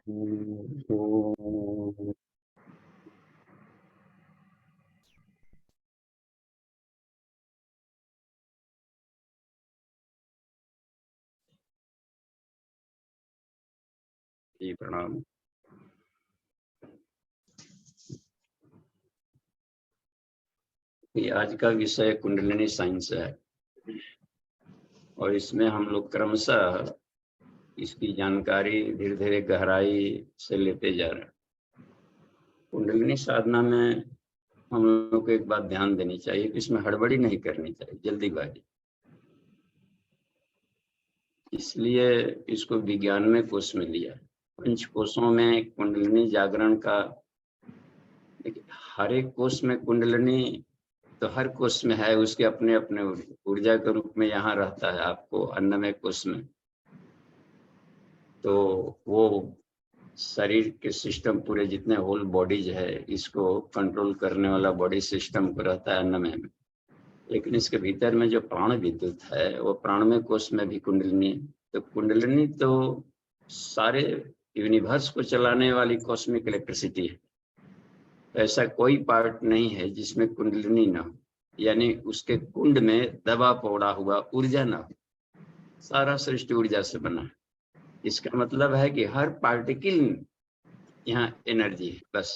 जी प्रणाम। आज का विषय कुंडलिनी साइंस है और इसमें हम लोग क्रमशः इसकी जानकारी धीरे धीरे गहराई से लेते जा रहे हैं। कुंडलिनी साधना में हम लोग को एक बात ध्यान देनी चाहिए कि इसमें हड़बड़ी नहीं करनी चाहिए, जल्दीबाजी। इसलिए इसको विज्ञान में कोष में लिया। पंच कोषों में कुंडलिनी जागरण का, हर एक कोष में कुंडलिनी तो हर कोष में है, उसके अपने अपने ऊर्जा के रूप में यहाँ रहता है। आपको अन्नमय कोष में तो वो शरीर के सिस्टम पूरे जितने होल बॉडीज है इसको कंट्रोल करने वाला बॉडी सिस्टम को रहता है अन्नमय में। लेकिन इसके भीतर में जो प्राण विद्युत है वो प्राणमय कोष में भी कुंडलिनी है। तो कुंडलिनी तो सारे यूनिवर्स को चलाने वाली कॉस्मिक इलेक्ट्रिसिटी है। ऐसा कोई पार्ट नहीं है जिसमें कुंडलिनी ना हो, यानी उसके कुंड में दबा पौड़ा हुआ ऊर्जा ना हो। सारा सृष्टि ऊर्जा से बना है। इसका मतलब है कि हर पार्टिकल यहाँ एनर्जी है बस।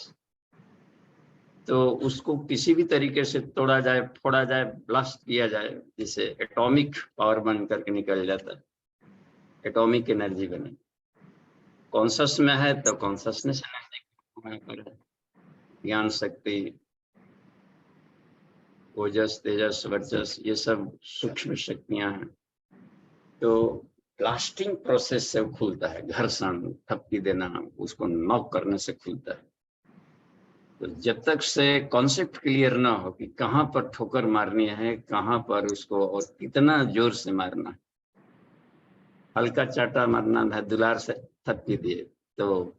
तो उसको किसी भी तरीके से तोड़ा जाए, फोड़ा जाए, ब्लास्ट किया जाए, जिसे एटॉमिक पावर बन करके निकल जाता है, एटॉमिक एनर्जी बने। कॉन्शस में है तो कॉन्शसनेस एनर्जी, ज्ञान शक्ति, ओजस, तेजस, वर्चस, ये सब सूक्ष्म शक्तियां हैं। तो ब्लास्टिंग प्रोसेस से खुलता है, घर्षण, थपकी देना, उसको नॉक करने से खुलता है। तो जब तक से कॉन्सेप्ट क्लियर ना हो कि कहाँ पर ठोकर मारनी है, कहाँ पर उसको और कितना जोर से मारना है। हल्का चाटा मारना है, दुलार से थपकी दिए तो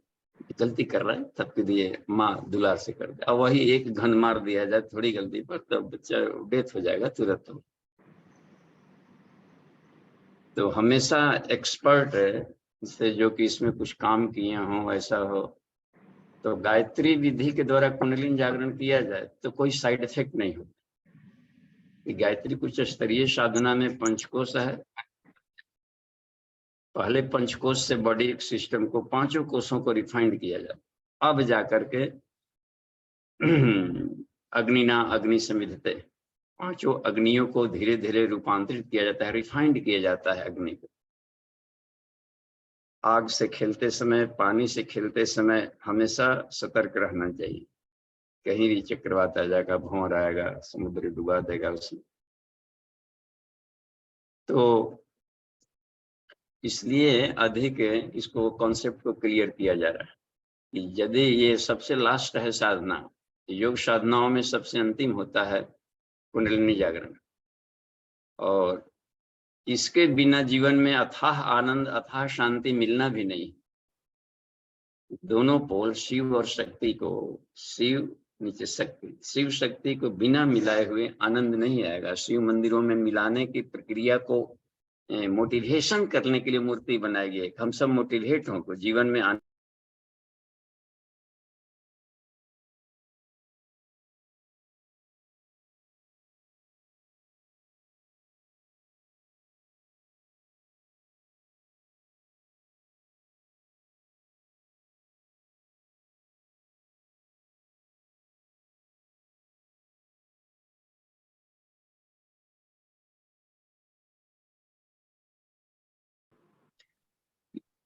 गलती कर रहा है, थपकी दिए, माँ दुलार से कर दे। और वही एक घन मार दिया जाए थोड़ी गलती पर तो बच्चा डेथ हो जाएगा तुरंत। तो हमेशा एक्सपर्ट है से जो कि इसमें कुछ काम किए हों ऐसा हो। तो गायत्री विधि के द्वारा कुंडलिनी जागरण किया जाए तो कोई साइड इफेक्ट नहीं हो। गायत्री कुछ स्तरीय साधना में पंचकोश है। पहले पंचकोश से बॉडी सिस्टम को, पांचों कोषों को रिफाइंड किया जाए। अब जाकर के अग्निना अग्नि समिधते, पांचों अग्नियों को धीरे धीरे रूपांतरित किया जाता है, रिफाइंड किया जाता है अग्नि को। आग से खेलते समय, पानी से खेलते समय हमेशा सतर्क रहना चाहिए। कहीं भी चक्रवात आ जाएगा, भंवर आएगा, समुद्र डुबा देगा उसमें। तो इसलिए अधिक इसको कॉन्सेप्ट को क्लियर किया जा रहा है कि यदि ये सबसे लास्ट है साधना, योग साधनाओं में सबसे अंतिम होता है कुंडलिनी जागरण। और इसके बिना जीवन में अथाह आनंद, अथाह शांति मिलना भी नहीं। दोनों पोल, शिव और शक्ति को, शिव नीचे शक्ति, शिव शक्ति को बिना मिलाए हुए आनंद नहीं आएगा। शिव मंदिरों में मिलाने की प्रक्रिया को मोटिवेशन करने के लिए मूर्ति बनाई गई। हम सब मोटिवेट हों को जीवन में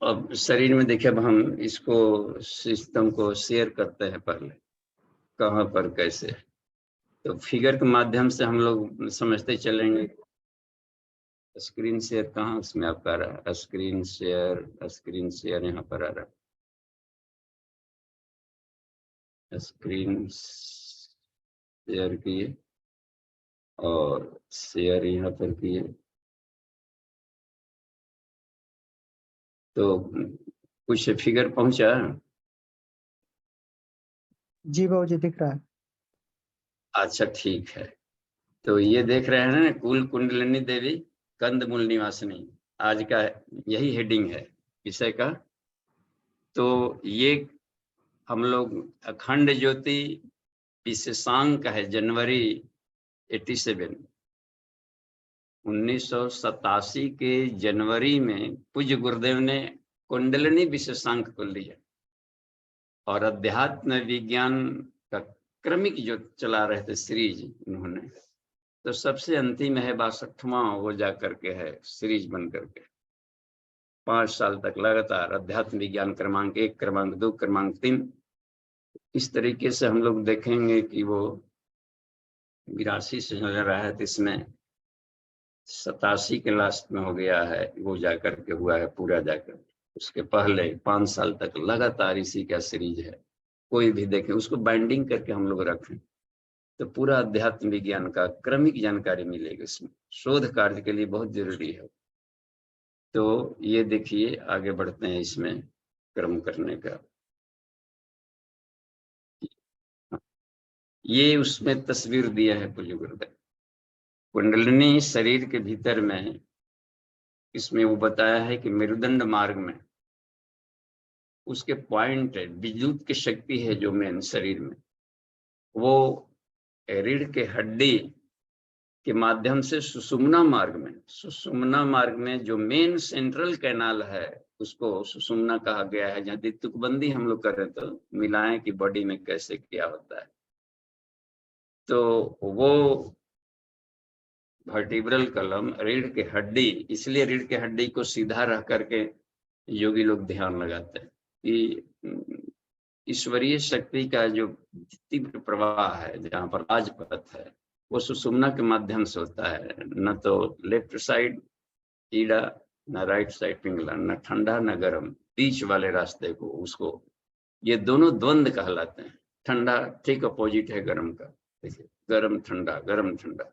अब शरीर में देखिए, अब हम इसको सिस्टम को शेयर करते हैं पहले कहाँ पर कैसे, तो फिगर के माध्यम से हम लोग समझते चलेंगे। स्क्रीन शेयर कहाँ उसमें आपका आ रहा है? स्क्रीन शेयर यहाँ पर आ रहा है। स्क्रीन शेयर किए और शेयर यहाँ पर किए तो कुछ फिगर पहुंचा। जी बाबूजी दिख रहा है। अच्छा ठीक है। तो ये देख रहे हैं ना, कुल कुंडलिनी देवी कंदमूल निवासिनी। आज का यही हेडिंग है विषय का। तो ये हम लोग अखंड ज्योति विशेषांक है जनवरी 87 1987 के जनवरी में पूज्य गुरुदेव ने कुंडलिनी विशेषांक को लिया और अध्यात्म विज्ञान का क्रमिक जो चला रहे थे सीरीज उन्होंने, तो सबसे अंतिम है 62वां वो जा करके है सीरीज बन करके 5 साल तक लगातार अध्यात्म विज्ञान क्रमांक 1, क्रमांक 2, क्रमांक 3। इस तरीके से हम लोग देखेंगे कि वो 82 से चल रहा है, तो इसमें 87 के लास्ट में हो गया है, वो जाकर के हुआ है पूरा जाकर। उसके पहले 5 साल तक लगातार इसी का सीरीज है। कोई भी देखें उसको बाइंडिंग करके हम लोग रखें तो पूरा अध्यात्म विज्ञान का क्रमिक जानकारी मिलेगी। इसमें शोध कार्य के लिए बहुत जरूरी है। तो ये देखिए आगे बढ़ते हैं इसमें क्रम करने का। ये उसमें तस्वीर दिया है पूज्य गुरुदेव कुंडलिनी शरीर के भीतर में। इसमें वो बताया है कि मेरुदंड मार्ग में उसके पॉइंट है, विद्युत की शक्ति है जो मेन शरीर में, वो रीढ़ के हड्डी के माध्यम से सुषुम्ना मार्ग में जो मेन सेंट्रल कैनाल है उसको सुषुम्ना कहा गया है। जहाँ तुकबंदी हम लोग करें तो मिलाएं कि बॉडी में कैसे क्या होता है। तो वो वर्टिब्रल कलम रीढ़ के हड्डी, इसलिए रीढ़ के हड्डी को सीधा रह करके योगी लोग ध्यान लगाते हैं कि ईश्वरीय शक्ति का जो तीव्र प्रवाह है, जहाँ पर राजपथ है, वो सुषुम्ना के माध्यम से होता है। न तो लेफ्ट साइड ईड़ा, न राइट साइड पिंगला, न ठंडा न गर्म, बीच वाले रास्ते को, उसको ये दोनों द्वंद्व कहलाते हैं। ठंडा ठीक अपोजिट है गर्म का, देखिए गर्म ठंडा, गर्म ठंडा।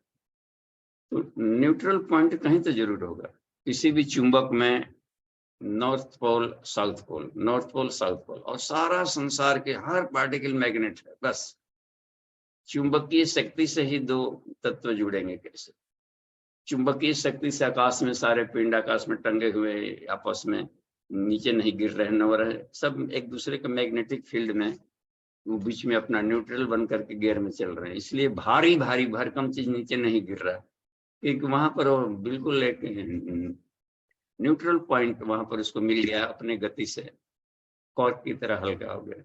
तो न्यूट्रल पॉइंट कहीं तो जरूर होगा। किसी भी चुंबक में north pole south pole, north pole south pole, और सारा संसार के हर पार्टिकल मैग्नेट है। बस चुंबकीय शक्ति से ही दो तत्व जुड़ेंगे। कैसे? चुंबकीय शक्ति से आकाश में सारे पिंड आकाश में टंगे हुए आपस में नीचे नहीं गिर रहे, न हो रहे, सब एक दूसरे के मैग्नेटिक फील्ड में वो बीच में अपना न्यूट्रल बन करके गियर में चल रहे हैं। इसलिए भारी भारी भरकम चीज नीचे नहीं गिर रहा, क्योंकि वहां पर वो बिल्कुल एक न्यूट्रल पॉइंट वहां पर उसको मिल गया, अपने गति से कॉर्क की तरह हल्का हो गया।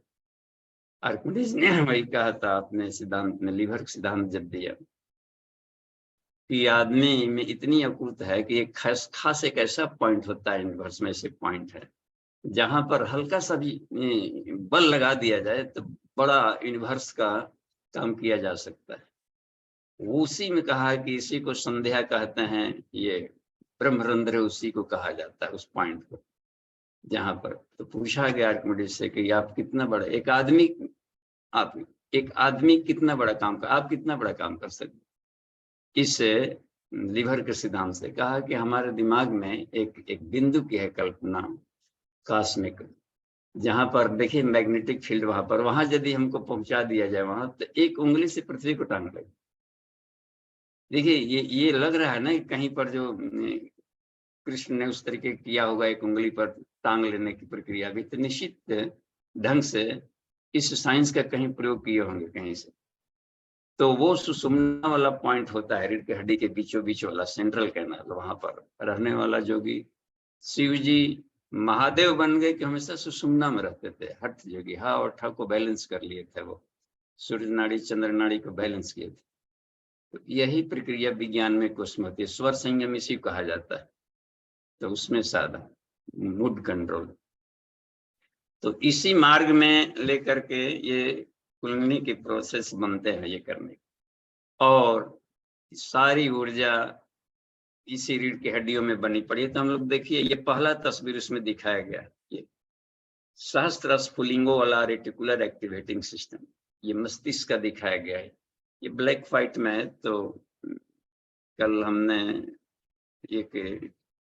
आर्किमिडीज ने वही कहा था अपने सिद्धांत में, लीवर सिद्धांत जब दिया कि आदमी में इतनी अकूत है कि एक खास एक ऐसा पॉइंट होता है यूनिवर्स में, ऐसे पॉइंट है जहां पर हल्का सा भी बल लगा दिया जाए तो बड़ा यूनिवर्स का काम किया जा सकता है। उसी में कहा कि इसी को संध्या कहते हैं, ये ब्रह्मरंध्र उसी को कहा जाता है, उस पॉइंट को जहां पर। तो पूछा गया आर्किमिडीज से कि आप कितना बड़ा एक आदमी कितना बड़ा काम कर, आप कितना बड़ा काम कर सकते। इस लीवर के सिद्धांत से कहा कि हमारे दिमाग में एक बिंदु की है कल्पना, कॉस्मिक, जहां पर देखिए मैग्नेटिक फील्ड, वहां यदि हमको पहुंचा दिया जाए वहां, तो एक उंगली से पृथ्वी को टांग लगे। देखिए ये लग रहा है ना कहीं पर जो कृष्ण ने उस तरीके किया होगा, एक उंगली पर टांग लेने की प्रक्रिया भी, तो निश्चित ढंग से इस साइंस का कहीं प्रयोग किए होंगे कहीं से। तो वो सुषुम्ना वाला पॉइंट होता है, रीढ़ की हड्डी के बीचों बीच वाला सेंट्रल कैनाल, वहां पर रहने वाला जोगी शिव जी महादेव बन गए कि हमेशा सुषुम्ना में रहते थे। हठ जोगी, हा और ठा को बैलेंस कर लिए थे, वो सूर्य नाड़ी चंद्र नाड़ी को बैलेंस किए थे। तो यही प्रक्रिया विज्ञान में कुछ होती है, स्वर संयम इसी कहा जाता है। तो उसमें साधा मूड कंट्रोल, तो इसी मार्ग में लेकर के ये कुंडलिनी के प्रोसेस बनते हैं ये करने, और सारी ऊर्जा इसी रीढ़ की हड्डियों में बनी पड़ी है। तो हम लोग देखिए ये पहला तस्वीर उसमें दिखाया गया, ये सहस्त्र स्फुलिंगों वाला रेटिकुलर एक्टिवेटिंग सिस्टम, ये मस्तिष्क का दिखाया गया है। ये ब्लैक वाइट में है, तो कल हमने एक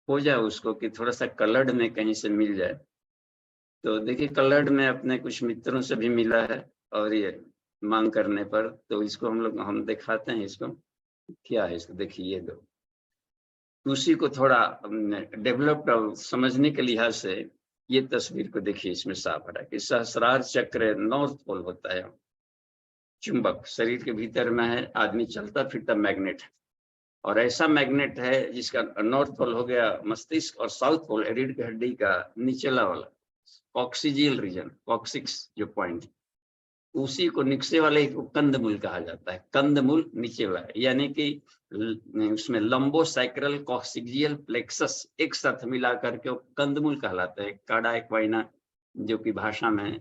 खोजा उसको कि थोड़ा सा कलर्ड में कहीं से मिल जाए, तो देखिए कलर्ड में अपने कुछ मित्रों से भी मिला है, और ये मांग करने पर तो इसको हम दिखाते हैं। इसको क्या है, इसको देखिए, ये दो उसी को थोड़ा डेवलप्ड समझने के लिहाज से ये तस्वीर को देखिए, इसमें साफ हो रहा है कि सहस्रार चक्र नॉर्थ पोल होता है, चुंबक शरीर के भीतर में है, आदमी चलता फिरता मैग्नेट है, और ऐसा मैग्नेट है जिसका नॉर्थ पोल हो गया मस्तिष्क, और साउथ पोल रीढ़ की हड्डी का निचला वाला कॉक्सिजियल रीजन, कॉक्सिक्स जो पॉइंट, उसी को निचले वाले को कंदमूल कहा जाता है। कंदमूल नीचे वाला, यानी कि उसमें लंबोसैक्रल कॉक्सिजियल प्लेक्सस एक साथ मिला करके वो कंदमूल कहलाता है। काड़ा एक्वाइना जो कि भाषा में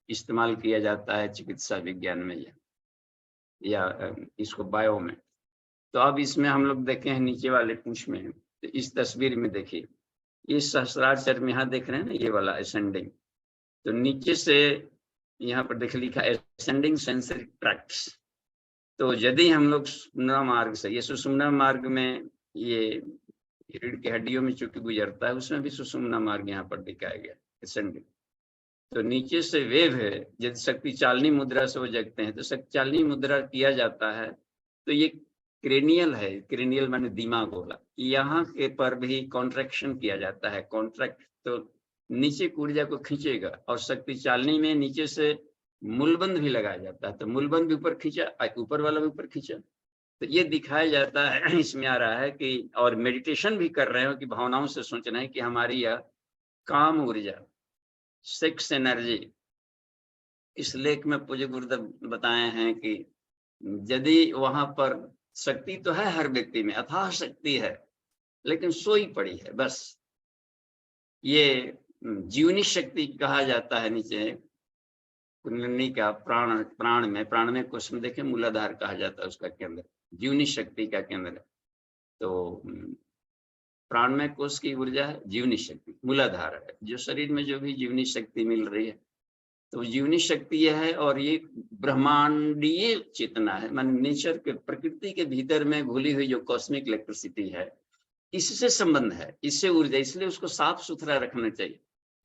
इस्तेमाल किया जाता है चिकित्सा विज्ञान में या इसको बायो में। तो अब इसमें हम लोग देखे हैं नीचे वाले पूंछ में, तो इस तस्वीर में देखिए ये सहस्रार चक्र में यहाँ देख रहे हैं ना, ये वाला असेंडिंग, तो नीचे से यहाँ पर देख लिखा असेंडिंग सेंसरी ट्रैक्ट्स। तो यदि हम लोग सुषुम्ना मार्ग से, ये सुषुम्ना मार्ग में ये रीढ़ की हड्डियों में चूंकि गुजरता है, उसमें भी सुषुम्ना मार्ग यहाँ पर दिखाया गया असेंडिंग। तो नीचे से वेव है, यदि शक्ति चालनी मुद्रा से वो जगते हैं तो शक्ति चालनी मुद्रा किया जाता है, तो ये क्रेनियल है, क्रेनियल माने दिमाग वाला, यहाँ के पर भी कॉन्ट्रैक्शन किया जाता है, कॉन्ट्रैक्ट, तो नीचे की ऊर्जा को खींचेगा, और शक्ति चालनी में नीचे से मूलबंध भी लगाया जाता है, तो मूलबंध भी ऊपर खींचा, ऊपर वाला भी ऊपर खींचा, तो ये दिखाया जाता है। इसमें आ रहा है कि, और मेडिटेशन भी कर रहे हो कि भावनाओं से सोचना है कि हमारी यह काम ऊर्जा, सेक्स एनर्जी, इस लेख में पूज्य गुरुदेव बताए हैं कि यदि वहां पर शक्ति तो है हर व्यक्ति में, अथाह शक्ति है, लेकिन सोई पड़ी है बस। ये जीवनी शक्ति कहा जाता है नीचे कुंडलिनी का, प्राण में कोश में देखें मूलाधार कहा जाता है उसका केंद्र, जीवनी शक्ति का केंद्र। तो प्राणमय कोश की ऊर्जा है जीवनी शक्ति, मूलाधार है, जो शरीर में जो भी जीवनी शक्ति मिल रही है, तो जीवनी शक्ति यह है। और ये ब्रह्मांडीय चेतना है, मान नेचर के, प्रकृति के भीतर में घुली हुई जो कॉस्मिक इलेक्ट्रिसिटी है, इससे संबंध है, इससे ऊर्जा, इसलिए उसको साफ सुथरा रखना चाहिए।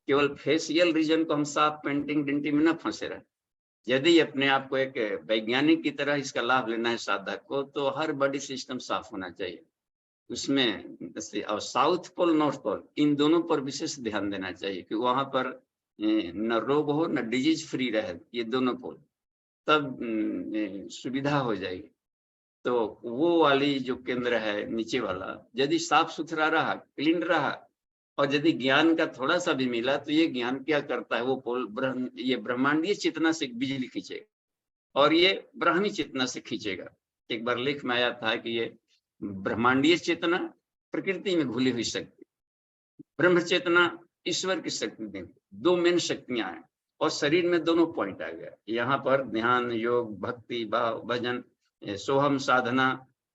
केवल फेशियल रीजन को हम साफ पेंटिंग डिंटिंग में न फंसे रहे। यदि अपने आप को एक वैज्ञानिक की तरह इसका लाभ लेना है साधक को, तो हर बॉडी सिस्टम साफ होना चाहिए उसमें। और साउथ पोल नॉर्थ पोल, इन दोनों पर विशेष ध्यान देना चाहिए कि वहां पर न रोग हो न डिजीज फ्री रहे, ये दोनों पोल, तब सुविधा हो जाएगी। तो वो वाली जो केंद्र है नीचे वाला, यदि साफ सुथरा रहा, क्लीन रहा, और यदि ज्ञान का थोड़ा सा भी मिला, तो ये ज्ञान क्या करता है, वो पोल ये ब्रह्मांडीय चेतना से बिजली खींचेगा, और ये ब्राह्मी चेतना से खींचेगा। एक बार लेख में आया था कि ये ब्रह्मांडीय चेतना प्रकृति में घुली हुई शक्ति, ब्रह्म चेतना ईश्वर की शक्ति, दो मेन शक्तियां हैं, और शरीर में दोनों पॉइंट आ गया। यहाँ पर ध्यान, योग, भक्ति, भाव, भजन, सोहम साधना,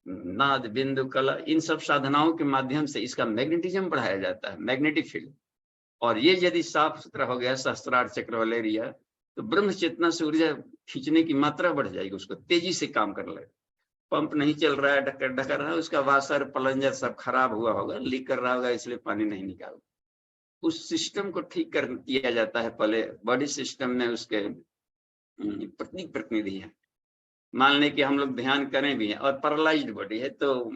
नाद, बिंदु, कला, इन सब साधनाओं के माध्यम से इसका मैग्नेटिज्म बढ़ाया जाता है, मैग्नेटिक फील्ड। और ये यदि साफ सुथरा हो गया सहस्त्रार चक्र वाला एरिया, तो ब्रह्म चेतना से ऊर्जा खींचने की मात्रा बढ़ जाएगी, उसको तेजी से काम कर लेगा। पंप नहीं चल रहा है, ढकर रहा है, उसका वाशर प्लंजर सब खराब हुआ होगा, लीक कर रहा होगा, इसलिए पानी नहीं निकाल, उस सिस्टम को ठीक कर किया जाता है। पहले बॉडी सिस्टम में उसके प्रत्येक प्रतिनिधि है। मान लें कि हम लोग ध्यान करें भी हैं और पैरालाइज्ड बॉडी है, तो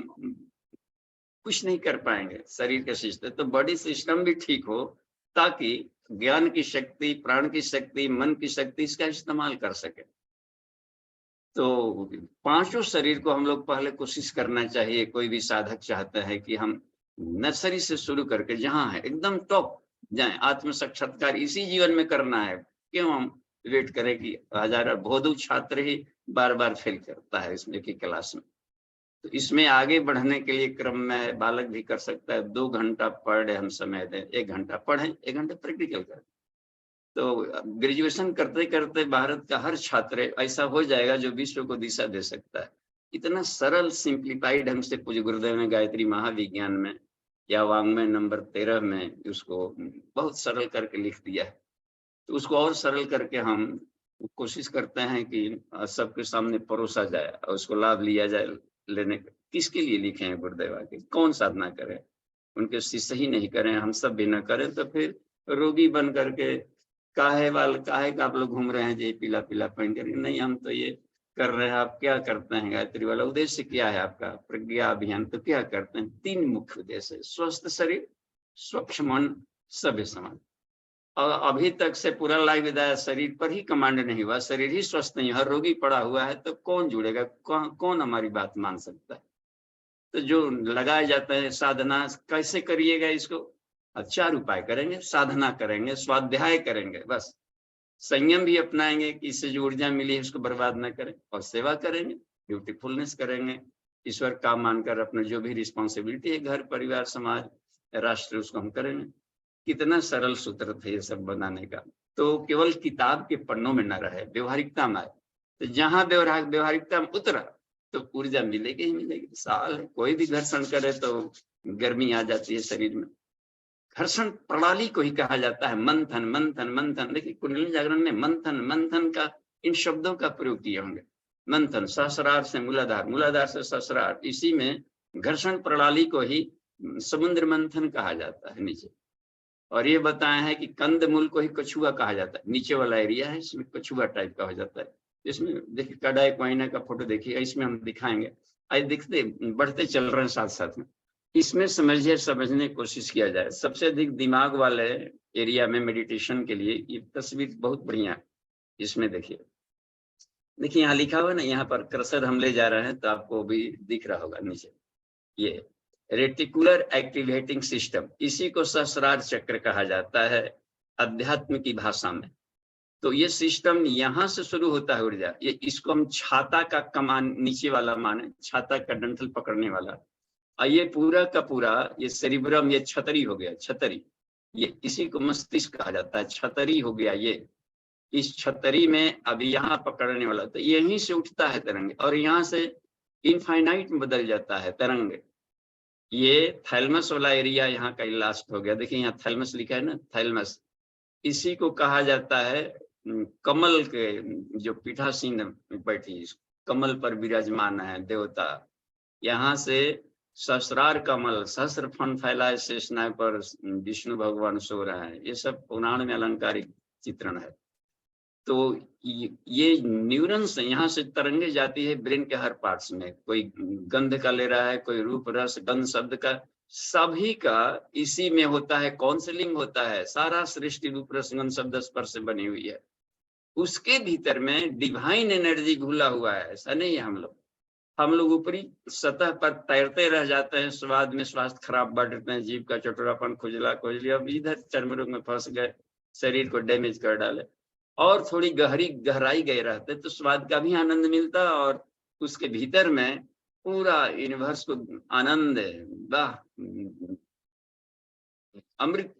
कुछ नहीं कर पाएंगे शरीर के सिस्टम, तो बॉडी सिस्टम भी ठीक हो, ताकि ज्ञान की शक्ति, प्राण की शक्ति, मन की शक्ति, इसका इस्तेमाल कर सके। तो पांचों शरीर को हम लोग पहले कोशिश करना चाहिए। कोई भी साधक चाहता है कि हम नर्सरी से शुरू करके जहाँ है एकदम टॉप जाएं, आत्म साक्षात्कार इसी जीवन में करना है, क्यों हम वेट करें कि हजारों बहुत छात्र ही बार बार फेल करता है इसमें की क्लास में। तो इसमें आगे बढ़ने के लिए क्रम में बालक भी कर सकता है। 2 घंटा पर डे हम समय दें, 1 घंटा पढ़ें, 1 घंटा प्रैक्टिकल करें। तो ग्रेजुएशन करते करते भारत का हर छात्र ऐसा हो जाएगा जो विश्व को दिशा दे सकता है। इतना सरल सिंप्लीफाइड ढंग से पूज्य गुरुदेव ने गायत्री महाविज्ञान में या वांग्मय नंबर 13 में उसको बहुत सरल करके लिख दिया है। तो उसको और सरल करके हम कोशिश करते हैं कि सबके सामने परोसा जाए और उसको लाभ लिया जाए। लेने किसके लिए लिखे हैं गुरुदेव के, कौन साधना करे, उनके शिष्य ही नहीं करें, हम सब भी न करें, तो फिर रोगी बन करके काहे का आप लोग घूम रहे हैं जी पीला पीला पहन कर, नहीं हम तो ये कर रहे हैं। आप क्या करते हैं, गायत्री वाला उद्देश्य क्या है आपका, प्रज्ञा अभियान, तो क्या करते हैं? 3 मुख्य उद्देश्य है, स्वस्थ शरीर, स्वच्छ मन सभ्य समाज। और अभी तक से पूरा लाइफ बताया शरीर पर ही कमांड नहीं हुआ, शरीर ही स्वस्थ नहीं, हर रोगी पड़ा हुआ है, तो कौन जुड़ेगा, कौन हमारी बात मान सकता है। तो जो लगाया जाता है साधना, कैसे करिएगा इसको, 4 उपाय करेंगे, साधना करेंगे, स्वाध्याय करेंगे, बस संयम भी अपनाएंगे कि इससे जो ऊर्जा मिली है उसको बर्बाद न करें, और सेवा करेंगे, ब्यूटीफुलनेस करेंगे, ईश्वर का मानकर अपना जो भी रिस्पॉन्सिबिलिटी है घर परिवार समाज राष्ट्र उसको हम करेंगे। कितना सरल सूत्र थे ये सब बनाने का। तो केवल किताब के पन्नों में न रहे, व्यवहारिकता में आए। तो जहां व्यवहारिकता में उतरा तो ऊर्जा मिलेगी ही मिलेगी। साल कोई भी घर्षण करे तो गर्मी आ जाती है शरीर में। घर्षण प्रणाली को ही कहा जाता है मंथन मंथन मंथन। देखिए कुंडलिनी जागरण ने मंथन मंथन का इन शब्दों का प्रयोग किए होंगे। मंथन सहस्रार से मूलाधार, मूलाधार से सहस्रार, इसी में घर्षण प्रणाली को ही समुद्र मंथन कहा जाता है नीचे। और ये बताया है कि कंद मूल को ही कछुआ कहा जाता है, नीचे वाला एरिया है इसमें कछुआ टाइप का हो जाता है। इसमें देखिए कड़ाई कोयना का फोटो देखिए, इसमें हम दिखाएंगे। आज दिखते बढ़ते चल रहे हैं साथ साथ में। इसमें समझने की कोशिश किया जाए। सबसे अधिक दिमाग वाले एरिया में मेडिटेशन के लिए ये तस्वीर बहुत बढ़िया है। इसमें देखिए यहाँ लिखा हुआ है ना, यहाँ पर कर्सर हम ले जा रहे हैं तो आपको भी दिख रहा होगा नीचे, ये रेटिकुलर एक्टिवेटिंग सिस्टम, इसी को सहस्रार चक्र कहा जाता है अध्यात्म की भाषा में। तो ये सिस्टम यहाँ से शुरू होता है ऊर्जा। ये इसको हम छाता का कमान नीचे वाला माने, छाता का डंठल पकड़ने वाला। और ये पूरा का पूरा ये सेरिब्रम, ये छतरी हो गया, छतरी, ये इसी को मस्तिष्क कहा जाता है, छतरी हो गया ये। इस छतरी में अभी यहाँ पकड़ने वाला, तो यहीं से उठता है तरंग और यहाँ से इनफाइनाइट में बदल जाता है तरंग। ये थैलमस वाला एरिया यहाँ का लास्ट हो गया। देखिए यहाँ थैलमस लिखा है ना, थैलमस, इसी को कहा जाता है कमल के जो पीठासीन बैठी, कमल पर विराजमान है देवता। यहाँ से सहस्रार कमल, सहस्र फन फैलाए शेषनाग पर विष्णु भगवान सो रहा है। ये सब पुराण में अलंकारिक चित्रण है। तो ये न्यूरॉन्स यहाँ से तरंगे जाती है ब्रेन के हर पार्ट्स में। कोई गंध का ले रहा है, कोई रूप रस गंध शब्द का, सभी का इसी में होता है, काउंसलिंग होता है। सारा सृष्टि रूप रस गंध शब्द स्पर्श से बनी हुई है। उसके भीतर में डिवाइन एनर्जी घुला हुआ है। ऐसा नहीं है हम लोग ऊपरी सतह पर तैरते रह जाते हैं, स्वाद में स्वास्थ्य खराब बांटते हैं, जीभ का चटोरापन, खुजला खुजली, अब इधर चर्म रोग में फंस गए, शरीर को डैमेज कर डाले। और थोड़ी गहराई गए रहते तो स्वाद का भी आनंद मिलता और उसके भीतर में पूरा यूनिवर्स को आनंद है। वाह, अमृत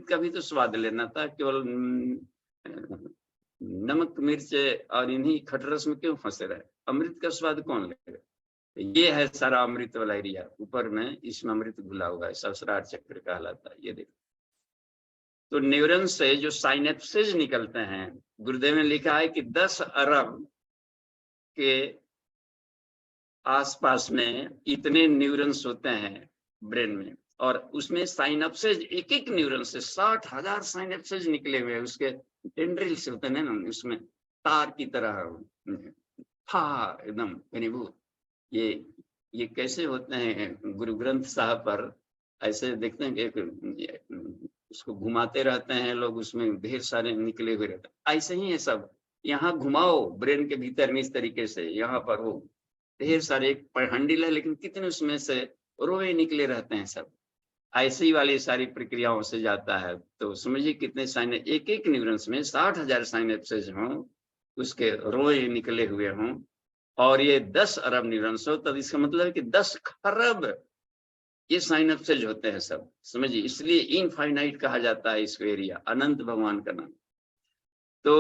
का भी तो स्वाद लेना था, केवल नमक मिर्च और इन्हीं खटरस में क्यों फंसे रहे। अमृत का स्वाद कौन लेगा। ये है सारा अमृत वाला एरिया ऊपर में, इसमें अमृत घुला हुआ है, सहस्रार चक्र कहलाता है। ये देखो, तो न्यूरॉन से जो साइनेप्सेज निकलते हैं, गुरुदेव ने लिखा है कि 10 अरब के आसपास में इतने न्यूरॉन्स होते हैं ब्रेन में, और उसमें साइनेप्सेज एक एक न्यूरॉन से 60,000 साइनेप्सेज निकले हुए हैं। उसके टेंड्रिल्स होते हैं ना, उसमें तार की तरह था एकदम घनीभूत। ये कैसे होते हैं, गुरु ग्रंथ साहब पर ऐसे देखते हैं कि उसको घुमाते रहते हैं लोग, उसमें ढेर सारे निकले हुए रहते हैं। ऐसे ही है सब, यहाँ घुमाओ ब्रेन के भीतर में इस तरीके से, यहाँ पर वो ढेर सारे, एक हंडिल है लेकिन कितने उसमें से रोए निकले रहते हैं सब। ऐसी वाली सारी प्रक्रियाओं से जाता है। तो समझिए कितने साइनेप्स, एक एक न्यूरॉन्स में 60,000 साइनेप्सेज हों, उसके रोए निकले हुए हों, और ये 10 अरब न्यूरॉन्स हो, तब इसका मतलब है कि 10 खरब ये साइनेप्सेज होते हैं सब, समझिए। इसलिए इनफाइनाइट कहा जाता है इसको एरिया, अनंत भगवान का नाम। तो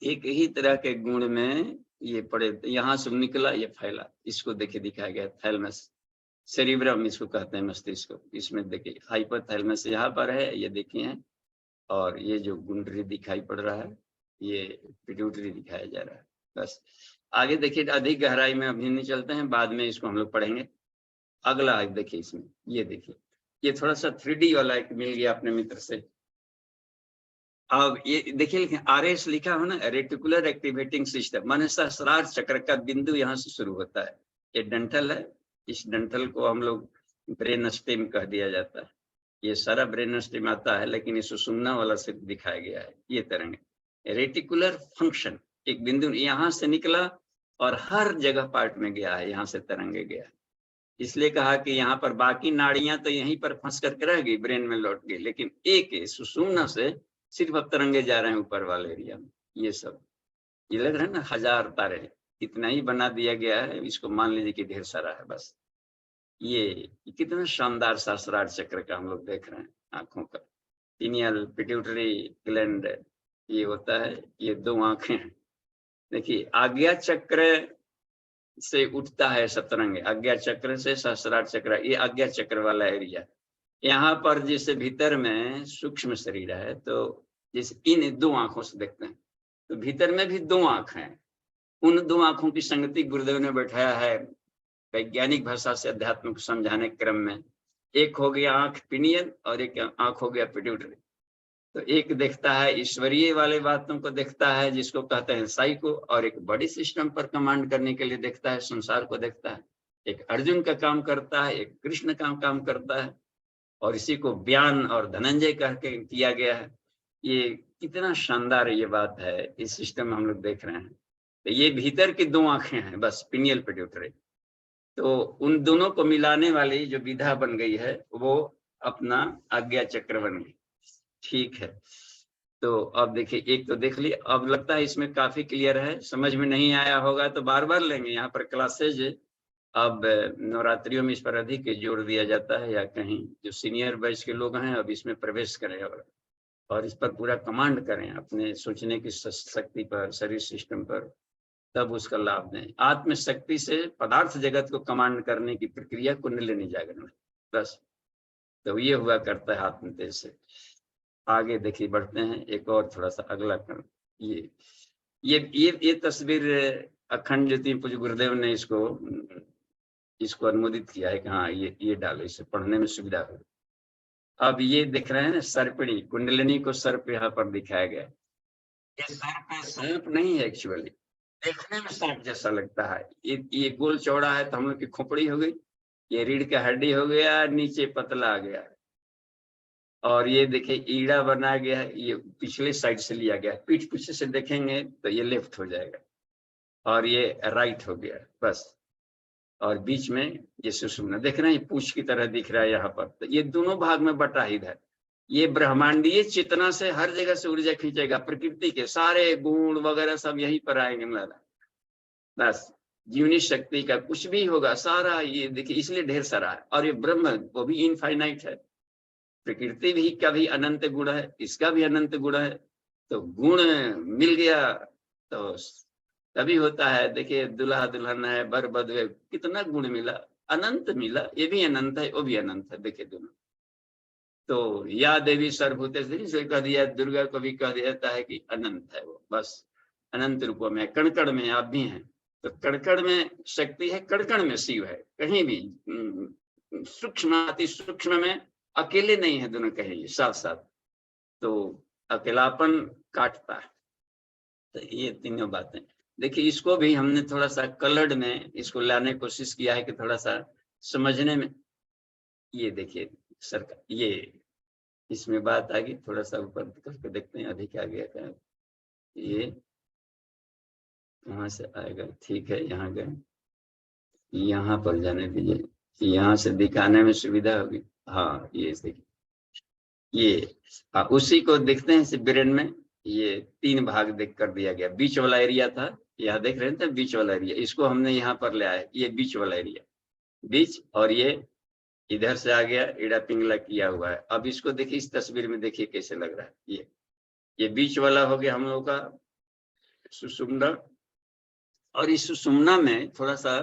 एक ही तरह के गुण में ये पड़े, यहाँ से निकला, ये फैला, इसको देखिए दिखाया गया थैलमस, सेरिब्रम इसको कहते हैं मस्तिष्क को। इसमें देखिए हाइपोथैलेमस यहाँ पर है, ये देखिए, और ये जो गुंडरी दिखाई पड़ रहा है ये पिट्यूटरी दिखाया जा रहा है। बस आगे देखिए, अधिक गहराई में अभी नहीं चलते हैं, बाद में इसको हम लोग पढ़ेंगे। अगला देखिए, इसमें ये देखिए, ये थोड़ा सा 3D वाला एक मिल गया अपने मित्र से। अब ये देखिए RS लिखा हो ना, रेटिकुलर एक्टिवेटिंग सिस्टम, माने सहस्रार चक्र का बिंदु यहाँ से शुरू होता है। ये डंठल है, इस डंठल को हम लोग ब्रेन स्टेम कह दिया जाता है। ये सारा ब्रेन स्टेम आता है, लेकिन ये सुषुम्ना वाला से दिखाया गया है। ये तरंग रेटिकुलर फंक्शन, एक बिंदु यहाँ से निकला और हर जगह पार्ट में गया है, यहाँ से तरंगे गया है। इसलिए कहा कि यहाँ पर बाकी नाड़ियां तो यहीं पर फंस करके रह गई, ब्रेन में लौट गई, लेकिन एक सुषुम्ना से सिर्फ अब तरंगे जा रहे हैं ऊपर वाले एरिया में। ये सब ये लग रहा है ना, 1000 तारे, इतना ही बना दिया गया है, इसको मान लीजिए कि ढेर सारा है बस। ये कितना शानदार सहस्रार चक्र का हम लोग देख रहे हैं आंखों का। पिनियल पिट्यूटरी ग्लैंड ये होता है, ये 2 आंखें हैं। देखिए आज्ञा चक्र से उठता है सतरंग, आज्ञा चक्र से सहस्रार चक्र, ये आज्ञा चक्र वाला एरिया। यहाँ पर जैसे भीतर में सूक्ष्म शरीर है, तो जैसे इन 2 आंखों से देखते हैं, तो भीतर में भी 2 आंख हैं। उन 2 आंखों की संगति गुरुदेव ने बैठाया है वैज्ञानिक भाषा से अध्यात्म को समझाने के क्रम में। एक हो गया आंख पिनियन और एक आंख हो गया पिट्यूटरी। तो एक देखता है ईश्वरीय वाले बातों को देखता है, जिसको कहते हैं साइको, और एक बड़ी सिस्टम पर कमांड करने के लिए देखता है, संसार को देखता है। एक अर्जुन का काम करता है, एक कृष्ण का काम करता है, और इसी को व्यान और धनंजय कह के किया गया है। ये कितना शानदार ये बात है, इस सिस्टम में हम लोग देख रहे हैं। तो ये भीतर की 2 आंखें हैं बस, पिनियल पिट्यूटरी। तो उन दोनों को मिलाने वाली जो विधा बन गई है, वो अपना आज्ञा चक्र बन गई। ठीक है, तो अब देखिए एक तो देख लिया, अब लगता है इसमें काफी क्लियर है। समझ में नहीं आया होगा तो बार बार लेंगे, यहाँ पर क्लासेज अब नवरात्रियों में इस पर अधिक जोर दिया जाता है, या कहीं जो सीनियर बैच के लोग हैं अब इसमें प्रवेश करें और इस पर पूरा कमांड करें अपने सोचने की शक्ति पर, शरीर सिस्टम पर, तब उसका लाभ दें। आत्मशक्ति से पदार्थ जगत को कमांड करने की प्रक्रिया कुंडलिनी जागरण, बस। तो ये हुआ करता है आत्म तेज से। आगे देखिए बढ़ते हैं, एक और थोड़ा सा अगला क्रम। ये तस्वीर अखंड ज्योति पूज्य गुरुदेव ने इसको अनुमोदित किया है कि हाँ ये डालो, इससे पढ़ने में सुविधा हो। अब ये दिख रहे हैं ना सर्पिणी, कुंडलिनी को सर्प यहाँ पर दिखाया गया। ये सर्प नहीं है, एक्चुअली देखने में सांप जैसा लगता है। ये गोल चौड़ा है तो हम लोग की खोपड़ी हो गई, ये रीढ़ का हड्डी हो गया, नीचे पतला आ गया, और ये देखिए ईड़ा बना गया है, ये पिछले साइड से लिया गया। पीठ पीछे से देखेंगे तो ये लेफ्ट हो जाएगा और ये राइट हो गया, बस। और बीच में ये सुषुम्ना देख रहे हैं, पूंछ की तरह दिख रहा है यहाँ पर। तो ये दोनों भाग में बटा ही है। ये ब्रह्मांडीय चेतना से हर जगह से ऊर्जा खींचेगा, प्रकृति के सारे गुण वगैरह सब यहीं पर आएंगे मेरा, बस। जीवनी शक्ति का कुछ भी होगा सारा, ये देखिए इसलिए ढेर सारा है। और ये ब्रह्म वो भी इनफाइनाइट है, प्रकृति भी का भी अनंत गुण है, इसका भी अनंत गुण है। तो गुण मिल गया तो तभी होता है। देखिए दुल्हा दुल्हन है, बर बधवे, कितना गुण मिला, अनंत मिला। ये भी अनंत है, वो भी अनंत है, देखिए दोनों। तो या देवी सर्वभूतेषु से कह दिया, दुर्गा को भी कह दिया जाता है कि अनंत है वो, बस अनंत रूपों में। कण में आप भी हैं, तो कण में शक्ति है, कण में शिव है। कहीं भी सूक्ष्म अति सूक्ष्म में अकेले नहीं है, दोनों कहेंगे साथ साथ। तो अकेलापन काटता है। तो ये तीनों बातें देखिए, इसको भी हमने थोड़ा सा कलर्ड में इसको लाने की कोशिश किया है कि थोड़ा सा समझने में। ये देखिए सरकार, ये इसमें बात आ गई, थोड़ा सा ऊपर करके देखते हैं, अधिक आ गया क्या, ये कहाँ से आएगा। ठीक है, यहाँ गए, यहाँ पर जाने दीजिए, यहाँ से दिखाने में सुविधा होगी। हाँ ये देखिए, ये उसी को देखते हैं ब्रेन में। ये 3 भाग देख कर दिया गया। बीच वाला एरिया था, यहाँ देख रहे थे बीच वाला एरिया, इसको हमने यहाँ पर ले आया, ये बीच वाला एरिया, बीच। और ये इधर से आ गया, इड़ा पिंगला किया हुआ है। अब इसको देखिए, इस तस्वीर में देखिए कैसे लग रहा है। ये बीच वाला हो गया हम लोग का सुषुम्ना। और इस सुषुम्ना में थोड़ा सा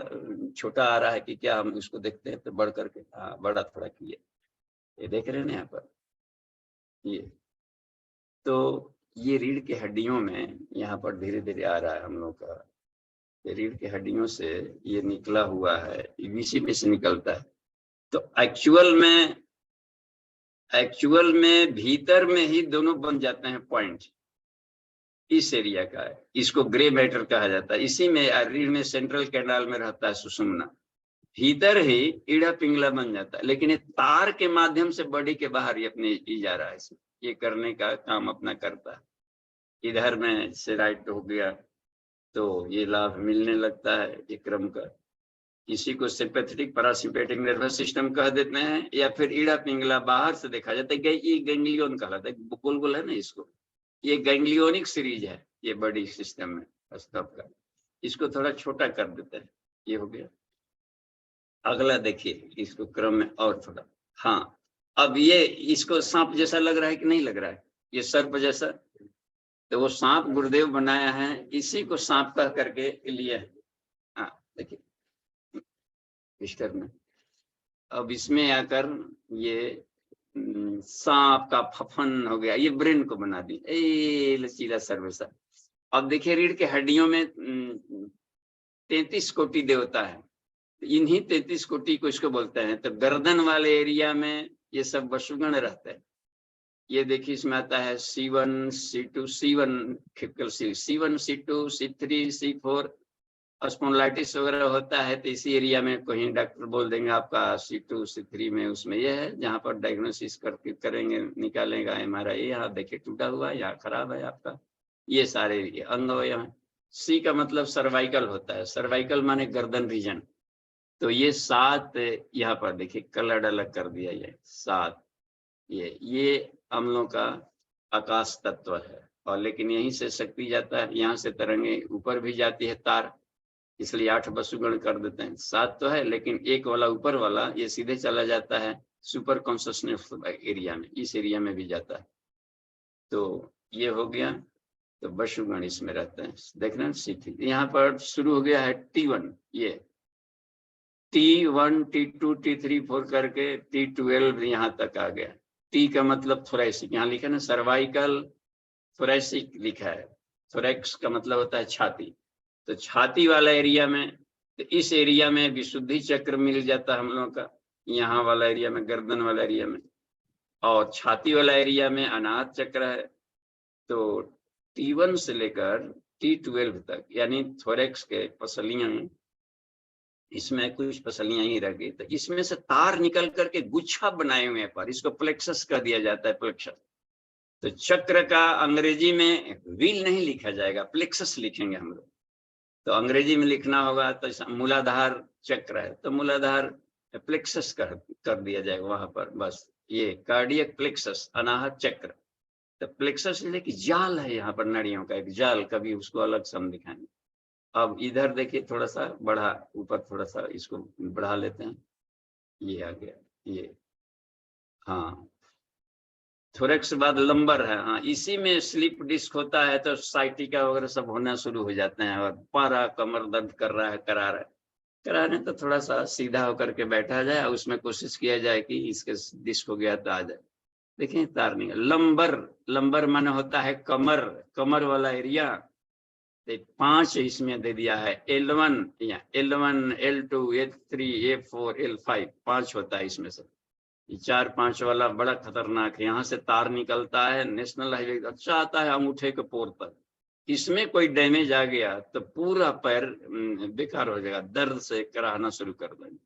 छोटा आ रहा है कि क्या, हम उसको देखते हैं तो बढ़ करके, हाँ बड़ा थोड़ा किया, ये देख रहे हैं ना यहाँ पर। ये तो ये रीढ़ के हड्डियों में यहाँ पर धीरे धीरे आ रहा है हम लोग का। रीढ़ के हड्डियों से ये निकला हुआ है, इसी में से निकलता है। तो एक्चुअल में भीतर में ही दोनों बन जाते हैं पॉइंट। इस एरिया का है, इसको ग्रे मैटर कहा जाता है। इसी में रीढ़ में सेंट्रल कैनाल में रहता है सुषुम्ना। भीतर ही ईड़ा पिंगला बन जाता है, लेकिन ये तार के माध्यम से बॉडी के बाहर ये अपने जा रहा है, इसमें ये करने का काम अपना करता है। इधर में से राइट हो गया तो ये लाभ मिलने लगता है ये क्रम का। इसी को सिंपैथेटिक पैरासिम्पैथिक नर्वस सिस्टम कह देते हैं, या फिर ईड़ा पिंगला बाहर से देखा जाता है। ये गैंग्लियन कहलाता है, गोल गोल है ना, इसको ये गैंग्लियोनिक सीरीज है ये बॉडी सिस्टम में स्तंभ का। इसको थोड़ा छोटा कर देते हैं, ये हो गया। अगला देखिए इसको क्रम में और थोड़ा, हाँ अब ये इसको सांप जैसा लग रहा है कि नहीं लग रहा है, ये सर्प जैसा, तो वो सांप गुरुदेव बनाया है, इसी को सांप कह करके लिए। हाँ देखिए में, अब इसमें आकर ये सांप का फफन हो गया, ये ब्रेन को बना दी, ए लचीला सर्वसा। अब देखिए रीढ़ के हड्डियों में 33 कोटि देवता है, इन्हीं 33 कोटि को इसको बोलते हैं। तो गर्दन वाले एरिया में ये सब वसुगण रहते हैं। ये देखिए इसमें आता है C1 C2 C1 C1 C2 C3 C4, spondylitis वगैरह होता है तो इसी एरिया में कहीं डॉक्टर बोल देंगे आपका C2 C3 में, उसमें ये है जहाँ पर डायग्नोसिस करके करेंगे, निकालेगा MRI, यहाँ देखिए टूटा हुआ, यहाँ खराब है आपका, ये सारे अंग हो। यहाँ C का मतलब सर्वाइकल होता है, सर्वाइकल माने गर्दन रीजन। तो ये 7 यहाँ पर देखिए कलर अलग कर दिया, ये 7 ये अम्लों का आकाश तत्व है। और लेकिन यहीं से शक्ति जाता है, यहाँ से तरंगे ऊपर भी जाती है तार, इसलिए 8 वसुगण कर देते हैं। 7 तो है लेकिन एक वाला ऊपर वाला ये सीधे चला जाता है सुपर कॉन्शसनेस एरिया में, इस एरिया में भी जाता है। तो ये हो गया, तो वसुगण इसमें रहते हैं। देखना C3 यहाँ पर शुरू हो गया है T1, ये T1 T2 T3 4 करके T12 यहाँ तक आ गया। T का मतलब थोरैसिक, यहाँ लिखा है ना सर्वाइकल थोरैसिक लिखा है, थोरैक्स का मतलब होता है छाती। तो छाती वाला एरिया में, तो इस एरिया में विशुद्धि चक्र मिल जाता है हम लोगों का, यहाँ वाला एरिया में, गर्दन वाला एरिया में, और छाती वाला एरिया में अनाहत चक्र है। तो T1 से लेकर T12 तक यानी थोरैक्स के पसलियां, इसमें कुछ पसलियां ही रह गई, तो इसमें से तार निकल करके गुच्छा बनाए हुए पर इसको प्लेक्सस कह दिया जाता है, प्लेक्सस। तो चक्र का अंग्रेजी में व्हील नहीं लिखा जाएगा, प्लेक्सस लिखेंगे हम लोग। तो अंग्रेजी में लिखना होगा तो मूलाधार चक्र है तो मूलाधार प्लेक्सस कर दिया जाएगा वहां पर, बस ये कार्डियक प्लेक्सस अनाहत चक्र। तो प्लेक्सस कि जाल है यहाँ पर, नाड़ियों का एक जाल, कभी उसको अलग से हम दिखाएंगे। अब इधर देखिए थोड़ा सा बढ़ा, ऊपर थोड़ा सा इसको बढ़ा लेते हैं, ये आ गया ये, हाँ थोरैक्स बाद लंबर है, हाँ इसी में स्लिप डिस्क होता है तो साइटिका वगैरह सब होना शुरू हो जाते हैं। और पारा कमर दर्द कर रहा है, कराने तो थोड़ा सा सीधा होकर के बैठा जाए, उसमें कोशिश किया जाए कि इसके डिस्क हो गया तो आ जाए। देखिए तार नहीं, लंबर माने होता है कमर, कमर वाला एरिया। 5 इसमें दे दिया है, L1 या L1 L2 L3 L4 L5, 5 होता है इसमें से। 4-5 वाला बड़ा खतरनाक है, यहाँ से तार निकलता है, नेशनल हाईवे अच्छा आता है अंगूठे के पोर तक। इसमें कोई डैमेज आ गया तो पूरा पैर बेकार हो जाएगा, दर्द से कराहना शुरू कर देंगे।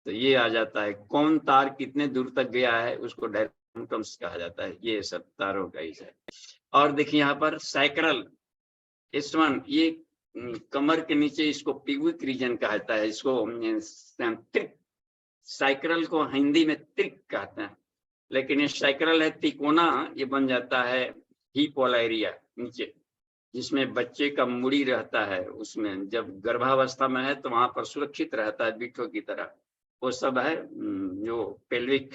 तो ये आ जाता है कौन तार कितने दूर तक गया है, उसको डायरेक्टम्स कहा जाता है। ये सब तारों का ही है। और देखिए यहाँ पर साइक्रल S1, ये कमर के नीचे इसको पिविक रीजन कहता है, इसको त्रिक, साइक्रल को हिंदी में त्रिक कहते हैं, लेकिन ये साइक्रल है तिकोना, ये बन जाता है हिप वाला एरिया नीचे, जिसमें बच्चे का मुड़ी रहता है। उसमें जब गर्भावस्था में है तो वहां पर सुरक्षित रहता है बिट्ठो की तरह, वो सब है जो पेल्विक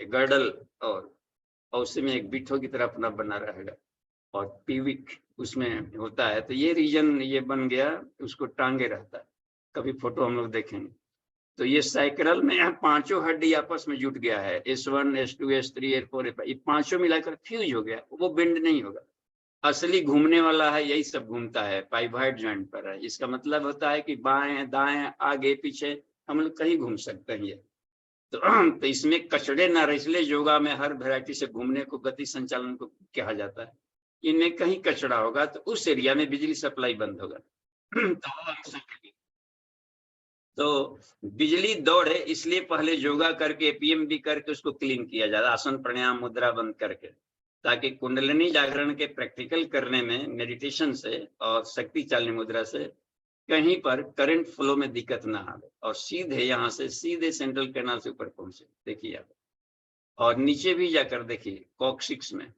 गर्डल, और उसमें एक बिट्ठो की तरह अपना बना रहेगा, और पिविक उसमें होता है। तो ये रीजन ये बन गया, उसको टांगे रहता है, कभी फोटो हम लोग देखेंगे। तो ये साइक्रल में 5 हड्डी आपस में जुट गया है, S1 S2 S3 S4 ये 5 मिलाकर फ्यूज हो गया, वो बेंड नहीं होगा। असली घूमने वाला है, यही सब घूमता है, पाइवॉइड जॉइंट पर है। इसका मतलब होता है कि बाएं दाएं आगे पीछे हम लोग कहीं घूम सकते हैं। ये तो इसमें कचड़े ना रहे, इसलिए योगा में हर वैरायटी से घूमने को गति संचालन को कहा जाता है। इनमें कहीं कचड़ा होगा तो उस एरिया में बिजली सप्लाई बंद होगा। तो तो बिजली दौड़े इसलिए पहले योगा करके पीएम भी करके उसको क्लीन किया जाता, आसन प्राणायाम मुद्रा बंद करके, ताकि कुंडलिनी जागरण के प्रैक्टिकल करने में मेडिटेशन से और शक्ति चालनी मुद्रा से कहीं पर करंट फ्लो में दिक्कत ना आवे और सीधे यहाँ से सीधे सेंट्रल कैनाल से ऊपर पहुंचे। देखिए आप, और नीचे भी जाकर देखिए कॉक्सिक्स में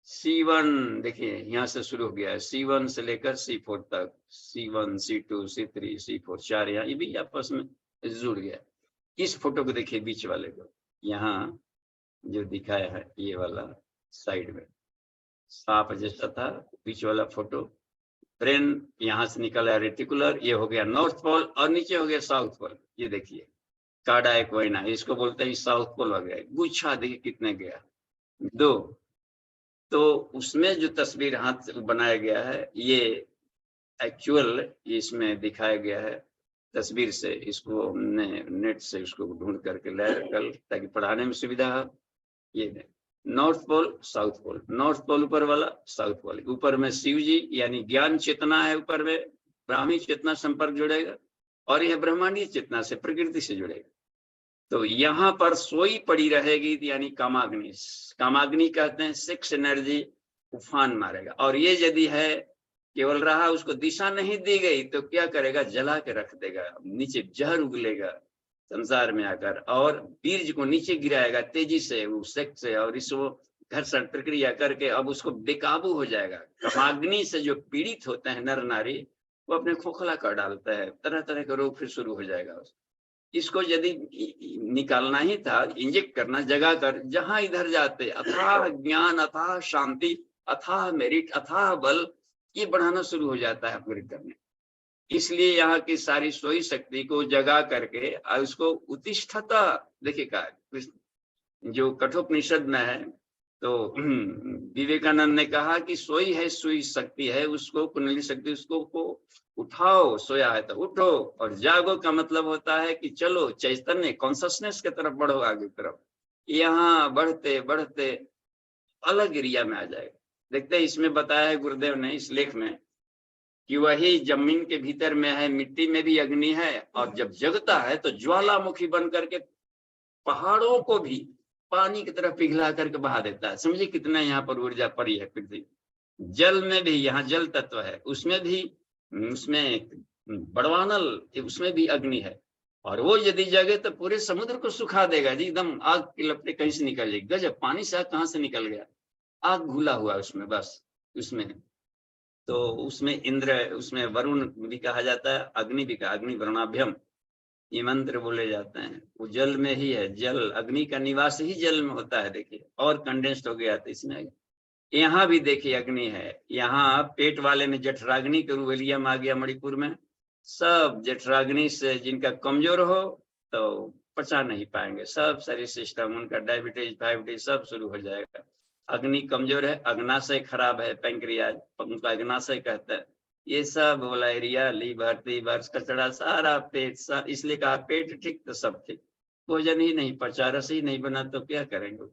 C1 देखिए यहाँ से शुरू हो गया है, C1 से लेकर C4 तक, C1 C2 C3 C4 4 यहाँ ये भी आपस में जुड़ गया। इस फोटो को देखिए बीच वाले को, यहाँ जो दिखाया है ये वाला साइड में सांप जैसा था बीच वाला फोटो, ब्रेन यहाँ से निकला रेटिकुलर, ये हो गया नॉर्थ पोल और नीचे हो गया साउथ पोल। ये देखिए कार्डा एक्वाइना, इसको बोलते हैं साउथ पोल हो गया, गुच्छा देखिए कितने गया 2। तो उसमें जो तस्वीर हाथ बनाया गया है ये एक्चुअल इसमें दिखाया गया है तस्वीर से, इसको हमने नेट से उसको ढूंढ करके लाया कल ताकि पढ़ाने में सुविधा हो। ये north pole south pole, north pole ऊपर वाला, साउथ पोल ऊपर में शिव जी यानी ज्ञान चेतना है, ऊपर में ब्राह्मी चेतना संपर्क जुड़ेगा और यह ब्रह्मांडीय चेतना से प्रकृति से जुड़ेगा। तो यहाँ पर सोई पड़ी रहेगी यानी कामाग्नि, कामाग्नि कहते हैं सेक्स एनर्जी उफान मारेगा, और ये यदि है केवल रहा उसको दिशा नहीं दी गई तो क्या करेगा, जला के रख देगा, नीचे जहर उगलेगा संसार में आकर और बीज को नीचे गिराएगा तेजी से वो सेक्स से, और इसको घर्षण प्रक्रिया करके अब उसको बेकाबू हो जाएगा। कामाग्नि से जो पीड़ित होते हैं नर नारी वो अपने खोखला कर डालता है, तरह तरह का रोग फिर शुरू हो जाएगा। इसको यदि निकालना ही था, इंजेक्ट करना जगा कर, जहां इधर जाते अथाह ज्ञान अथाह शांति अथाह मेरिट अथाह बल ये बढ़ाना शुरू हो जाता है अपग्रेड करने। इसलिए यहाँ की सारी सोई शक्ति को जगा करके उसको उत्तिष्ठता देखिए का जो कठोपनिषद में है, तो विवेकानंद ने कहा कि सोई है सोई शक्ति है, उसको कुंडली शक्ति उसको को उठाओ, सोया है तो उठो, और जागो का मतलब होता है कि चलो चैतन्य कॉन्शसनेस की तरफ बढ़ो, आगे तरफ। यहाँ बढ़ते बढ़ते अलग एरिया में आ जाएगा। देखते हैं इसमें बताया है गुरुदेव ने इस लेख में कि वही जमीन के भीतर में है, मिट्टी में भी अग्नि है, और जब जगता है तो ज्वालामुखी बन करके पहाड़ों को भी पानी की तरफ पिघला करके बहा देता है। समझिए कितना यहाँ पर ऊर्जा पड़ी है पृथ्वी। जल में भी, यहाँ जल तत्व है, उसमें भी, उसमें बड़वानल उसमें भी अग्नि है, और वो यदि जगे तो पूरे समुद्र को सुखा देगा जी, एकदम आग की लपटें कहीं से निकल जाएगी। गजब, पानी से आग कहाँ से निकल गया, आग घुला हुआ उसमें, बस उसमें। तो उसमें इंद्र, उसमें वरुण भी कहा जाता है, अग्नि भी कहा, अग्नि वरुणाभ्यम ये मंत्र बोले जाते हैं। वो जल में ही है, जल अग्नि का निवास ही जल में होता है। देखिए और कंडेंस्ड हो गया था इसमें। यहाँ भी देखिए अग्नि है, यहाँ पेट वाले में जठराग्नि के रूवेलियम आ गया मणिपुर में। सब जठराग्नि से जिनका कमजोर हो तो पचा नहीं पाएंगे, सब शरीर सिस्टम उनका डायबिटीज फाइबिटीज सब शुरू हो जाएगा। अग्नि कमजोर है, अग्नाशय खराब है, पैंक्रियाज उनका अग्नाशय कहता है, ये सब वाला एरिया, लीवर टीवर कचड़ा सारा पेट, इसलिए कहा पेट ठीक तो सब ठीक। भोजन ही नहीं पचा, रस ही नहीं बना तो क्या करेंगे,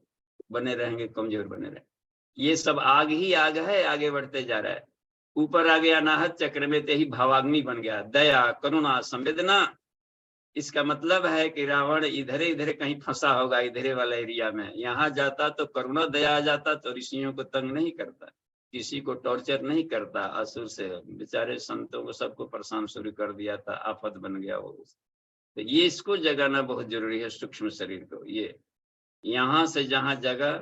बने रहेंगे कमजोर बने रहेंगे। ये सब आग ही आग है, आगे बढ़ते जा रहा है। ऊपर आ गया अनाहत चक्र में, ते ही भावाग्नि बन गया, दया करुणा संवेदना। इसका मतलब है कि रावण इधरे इधरे कहीं फंसा होगा, इधरे वाला एरिया में, यहाँ जाता तो करुणा दया आ जाता तो ऋषियों को तंग नहीं करता, किसी को टॉर्चर नहीं करता, असुर से बेचारे संतों को सबको परेशान शुरू कर दिया था, आफत बन गया वो। तो ये इसको जगाना बहुत जरूरी है, सूक्ष्म शरीर को। ये यहाँ से जहाँ जगा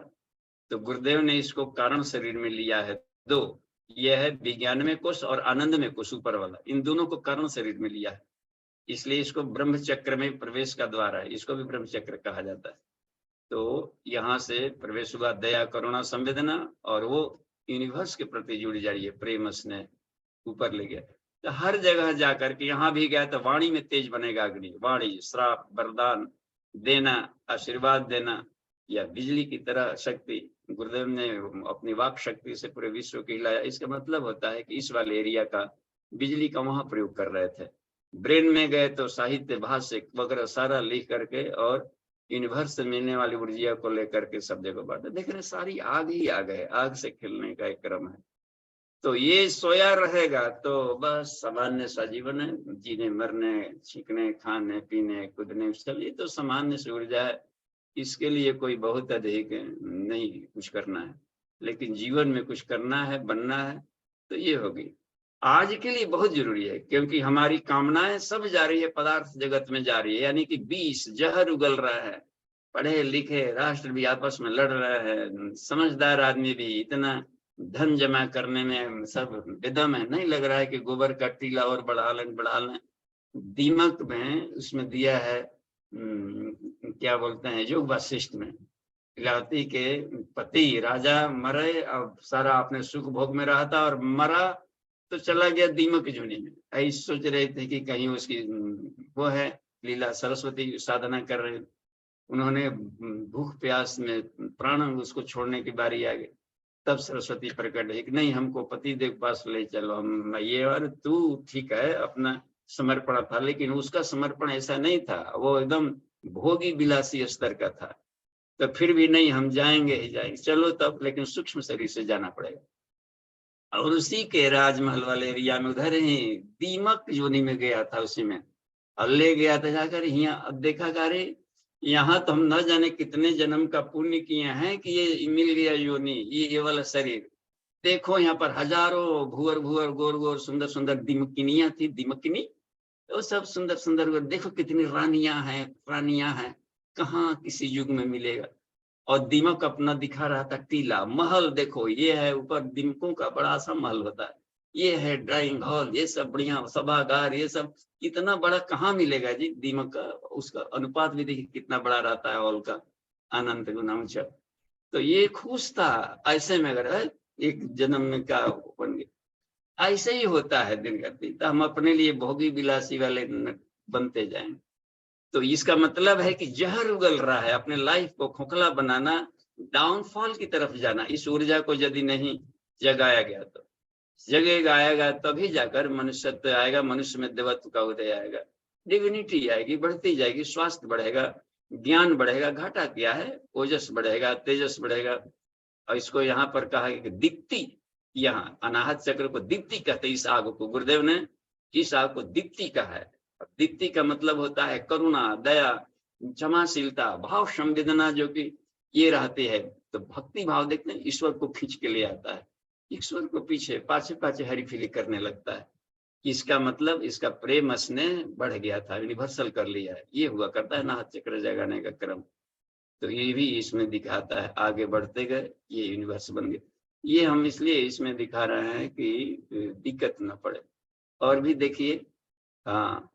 तो गुरुदेव ने इसको कारण शरीर में लिया है दो, यह है विज्ञान में कोश और आनंद में कोश ऊपर वाला, इन दोनों को कारण शरीर में लिया है, इसलिए इसको ब्रह्म चक्र में प्रवेश का द्वार है, इसको भी ब्रह्म चक्र कहा जाता है। तो यहाँ से प्रवेश हुआ दया करुणा संवेदना, और वो यूनिवर्स के प्रति जुड़ जाइए, प्रेम स्नेह ऊपर ले गया। तो हर जगह जाकर के यहाँ भी गया तो वाणी में तेज बनेगा अग्नि, वाणी श्राप वरदान देना, आशीर्वाद देना, या बिजली की तरह शक्ति। गुरुदेव ने अपनी वाक शक्ति से पूरे विश्व को हिलाया। इसका मतलब होता है कि इस वाले एरिया का बिजली का वहां प्रयोग कर रहे थे। ब्रेन में गए तो साहित्य भाष्य वगैरह सारा लिख करके और यूनिवर्स से मिलने वाली ऊर्जा को लेकर के सब जगह बांटे। देख रहे सारी आग ही आ गए, आग से खेलने का एक क्रम है। तो ये सोया रहेगा तो बस सामान्य सा जीवन है, जीने मरने छींकने खाने पीने कूदने सब ये तो सामान्य से ऊर्जा है, इसके लिए कोई बहुत अधिक नहीं कुछ करना है। लेकिन जीवन में कुछ करना है बनना है तो ये होगी आज के लिए बहुत जरूरी है, क्योंकि हमारी कामनाएं सब जा रही है पदार्थ जगत में जा रही है, यानी कि विष जहर उगल रहा है। पढ़े लिखे राष्ट्र भी आपस में लड़ रहे हैं, समझदार आदमी भी इतना धन जमा करने में सब विदम है, नहीं लग रहा है कि गोबर का टीला और बढ़ा लें। दीमक में उसमें दिया है क्या बोलते हैं योग वासिष्ठ में, इलावती के पति राजा मरे, अब सारा अपने सुख भोग में रहा था और मरा तो चला गया दीमक जोनी में। ऐसे सोच रहे थे कि कहीं उसकी वो है लीला, सरस्वती साधना कर रहे, उन्होंने भूख प्यास में प्राण उसको छोड़ने की बारी आ गई, तब सरस्वती प्रकट है कि नहीं हमको पति देव पास ले चलो हम ये, और तू ठीक है अपना समर्पण था, लेकिन उसका समर्पण ऐसा नहीं था, वो एकदम भोगी विलासी स्तर का था। तो फिर भी नहीं हम जाएंगे ही जाएंगे, चलो तब, लेकिन सूक्ष्म शरीर से जाना पड़ेगा। और उसी के राजमहल वाले एरिया में उधर ही दीमक योनि में गया था, उसी में और ले गया था जाकर यहाँ। अब देखा अरे यहाँ तो हम न जाने कितने जन्म का पुण्य किए हैं कि ये मिल गया योनि, ये वाला शरीर। देखो यहाँ पर हजारों भूअर भूअर गोर गोर सुंदर सुंदर दीमकिनियां थी, दीमकिनी तो सब सुंदर सुंदर, देखो कितनी रानियां हैं, कहाँ किसी युग में मिलेगा। और दीमक अपना दिखा रहा था टीला महल, देखो ये है ऊपर दीमकों का बड़ा सा महल होता है, ये है ड्राइंग हॉल, ये सब बढ़िया सभागार, ये सब इतना बड़ा कहाँ मिलेगा जी दीमक का, उसका अनुपात भी देखिए कितना बड़ा रहता है हॉल का, अनंत गुना ऊंचा। तो ये खुश था ऐसे में, अगर एक जन्म में का बन गया, ऐसे ही होता है दिन प्रतिदिन, तो हम अपने लिए भोगी विलासी वाले बनते जाएं। तो इसका मतलब है कि जहर उगल रहा है, अपने लाइफ को खोखला बनाना, डाउनफॉल की तरफ जाना। इस ऊर्जा को यदि नहीं जगाया गया तो जगेगा तभी जाकर मनुष्यत्व आएगा, मनुष्य में देवत्व का उदय आएगा, डिविनिटी आएगी, बढ़ती जाएगी, स्वास्थ्य बढ़ेगा, ज्ञान बढ़ेगा। घाटा क्या है, ओजस बढ़ेगा, तेजस बढ़ेगा। और इसको यहाँ पर कहा कि दीप्ति, यहाँ अनाहत चक्र को दीप्ति कहते, इस आग को गुरुदेव ने इस आग को दीप्ति कहा है। दीप्ति का मतलब होता है करुणा, दया, क्षमाशीलता, भाव संवेदना, जो कि ये रहती है। तो भक्ति भाव देखते हैं ईश्वर को खींच के ले आता है, ईश्वर को पीछे पाछे पाछे हरीफिली करने लगता है। इसका मतलब इसका प्रेम स्नेह बढ़ गया था, यूनिवर्सल कर लिया है, ये हुआ करता है नाहत चक्र जगाने का क्रम। तो ये भी इसमें दिखाता है, आगे बढ़ते गए ये यूनिवर्स बन गए। ये हम इसलिए इसमें दिखा रहे हैं कि दिक्कत न पड़े। और भी देखिए, हाँ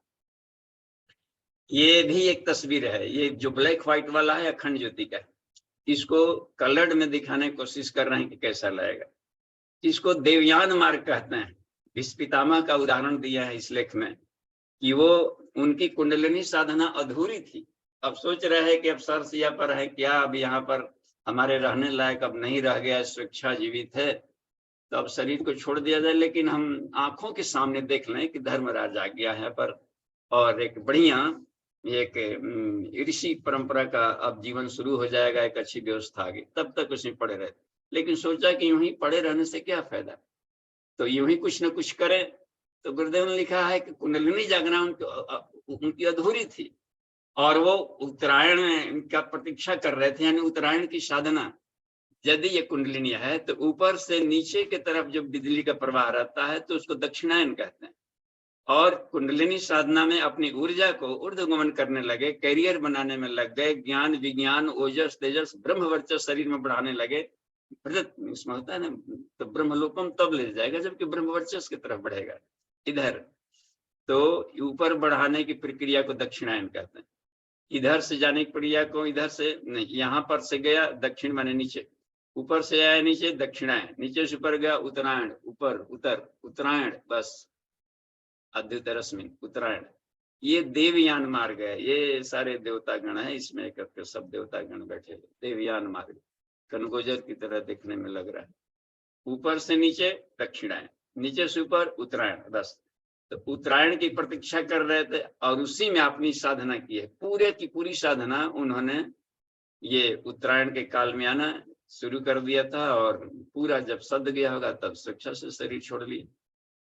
ये भी एक तस्वीर है, ये जो ब्लैक व्हाइट वाला है अखंड ज्योति का, इसको कलर्ड में दिखाने की कोशिश कर रहे हैं कि कैसा लगेगा। इसको देवयान मार्ग कहते हैं। भीष्म पितामह का उदाहरण दिया है इस लेख में कि वो उनकी कुंडलिनी साधना अधूरी थी, अब सोच रहे हैं कि अब सरसिया पर है क्या, अब यहाँ पर हमारे रहने लायक अब नहीं रह गया, स्वेच्छा जीवित है, तो अब शरीर को छोड़ दिया जाए। लेकिन हम आंखों के सामने देख लें कि धर्मराज आ गया है पर, और एक बढ़िया एक ऋषि परंपरा का अब जीवन शुरू हो जाएगा, एक अच्छी व्यवस्था आ गई, तब तक उसमें पड़े रहे। लेकिन सोचा कि यूं ही पड़े रहने से क्या फायदा, तो यूं ही कुछ न कुछ करें। तो गुरुदेव ने लिखा है कि कुंडलिनी जागना उनकी अधूरी थी और वो उत्तरायण का प्रतीक्षा कर रहे थे, यानी उत्तरायण की साधना। यदि ये कुंडलिनी है तो ऊपर से नीचे की तरफ जब बिजली का प्रवाह रहता है तो उसको दक्षिणायन कहते हैं। और कुंडलिनी साधना में अपनी ऊर्जा को ऊर्ध्वगमन करने लगे, करियर बनाने में लग गए, ज्ञान विज्ञान ओजस तेजस ब्रह्मवर्चस्व शरीर में बढ़ाने लगे। इसमें होता है ना, तो ब्रह्मलोकम तब ले जाएगा जबकि ब्रह्मवर्चस्व की तरफ बढ़ेगा। इधर तो ऊपर बढ़ाने की प्रक्रिया को दक्षिणायन कहते हैं। इधर से जाने की प्रक्रिया को, इधर से नहीं, यहाँ पर से गया दक्षिण माने नीचे, ऊपर से आया नीचे दक्षिणायन, नीचे से ऊपर गया उत्तरायण, ऊपर उत्तर उत्तरायण, बस अद्भुत रश्मि उत्तरायण। ये देवयान मार्ग है, ये सारे देवता गण है, इसमें करके सब देवता गण बैठे। देवयान मार्ग कनगोजर की तरह देखने में लग रहा है। ऊपर से नीचे दक्षिणायन, नीचे से ऊपर उत्तरायण, बस। तो उत्तरायण की प्रतीक्षा कर रहे थे और उसी में अपनी साधना की है, पूरे की पूरी साधना उन्होंने ये उत्तरायण के काल में आना, शुरू कर दिया था और पूरा जब सद गया होगा तब स्वेच्छा से शरीर छोड़ लिए।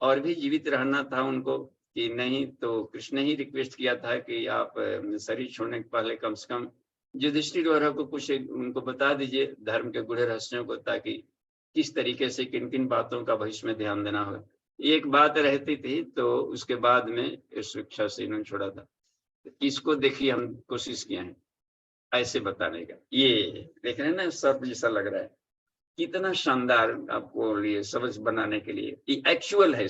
और भी जीवित रहना था उनको कि नहीं, तो कृष्ण ही रिक्वेस्ट किया था कि आप शरीर छोड़ने के पहले कम से कम युधिष्ठिर और को कुछ उनको बता दीजिए धर्म के गूढ़ रहस्यों को, ताकि किस तरीके से किन किन बातों का भविष्य में ध्यान देना हो। एक बात रहती थी तो उसके बाद में इस शिक्षा से इन्होंने छोड़ा था। इसको देखिए हम कोशिश किए हैं ऐसे बताने का। ये देख रहे हैं ना, सर्प जैसा लग रहा है, कितना शानदार आपको लिए समझ बनाने के लिए। ये एक्चुअल है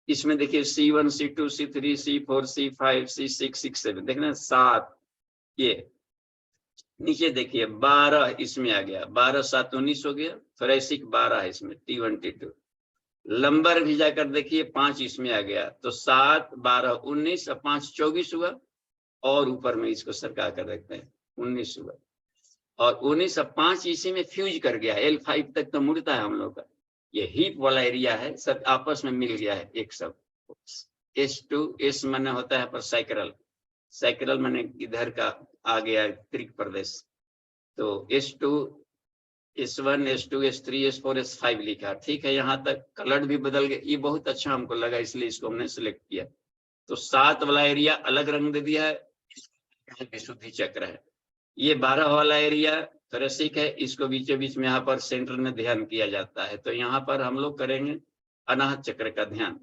इसमें देखिए C1 C2 C3 C4 C5 C6 C7 देख रहे हैं 7। ये नीचे देखिए 12 इसमें आ गया, 12 7 19 हो गया। थोरेसिक 12 है इसमें, T1 T2। लंबर भी जाकर देखिए 5 इसमें आ गया, तो 7 12 19 और 5 24 हुआ। और ऊपर में इसको सरका कर रखते हैं 19 हुआ, और 19 और 5 इसी में फ्यूज कर गया। L5 तक तो मुड़ता है हम लोग का। ये हिप वाला एरिया है, सब आपस में मिल गया है एक सब। S2 S माने होता है पर साइक्रल, साइक्रल माने इधर का आ गया त्रिक प्रदेश। तो S2 S1 S2 S3 S4 S5 लिखा, ठीक है। यहाँ तक कलर भी बदल गया, ये बहुत अच्छा हमको लगा इसलिए इसको हमने सिलेक्ट किया। तो 7 वाला एरिया अलग रंग दे दिया है, विशुद्धि चक्र है। ये 12 वाला एरिया थोरेसिक है, इसको बीचों बीच में यहाँ पर सेंटर में ध्यान किया जाता है। तो यहाँ पर हम लोग करेंगे अनाहत चक्र का ध्यान।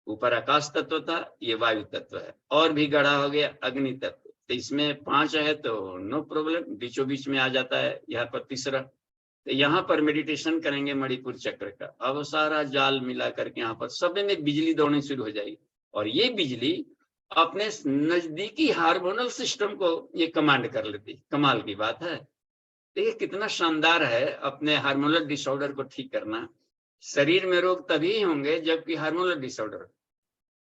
ऊपर आकाश तत्व था, ये वायु तत्व है। और भी गढ़ा हो गया अग्नि तत्व, तो इसमें 5 है तो नो प्रॉब्लम, बीचों बीच में आ जाता है यहाँ पर तीसरा। तो यहाँ पर मेडिटेशन करेंगे मणिपुर चक्र का। अब सारा जाल मिला करके यहाँ पर सब में बिजली दौड़नी शुरू हो जाएगी, और ये बिजली अपने नजदीकी हार्मोनल सिस्टम को ये कमांड कर लेती। कमाल की बात है, देखिए कितना शानदार है अपने हार्मोनल डिसऑर्डर को ठीक करना। शरीर में रोग तभी होंगे जबकि हार्मोनल डिसऑर्डर,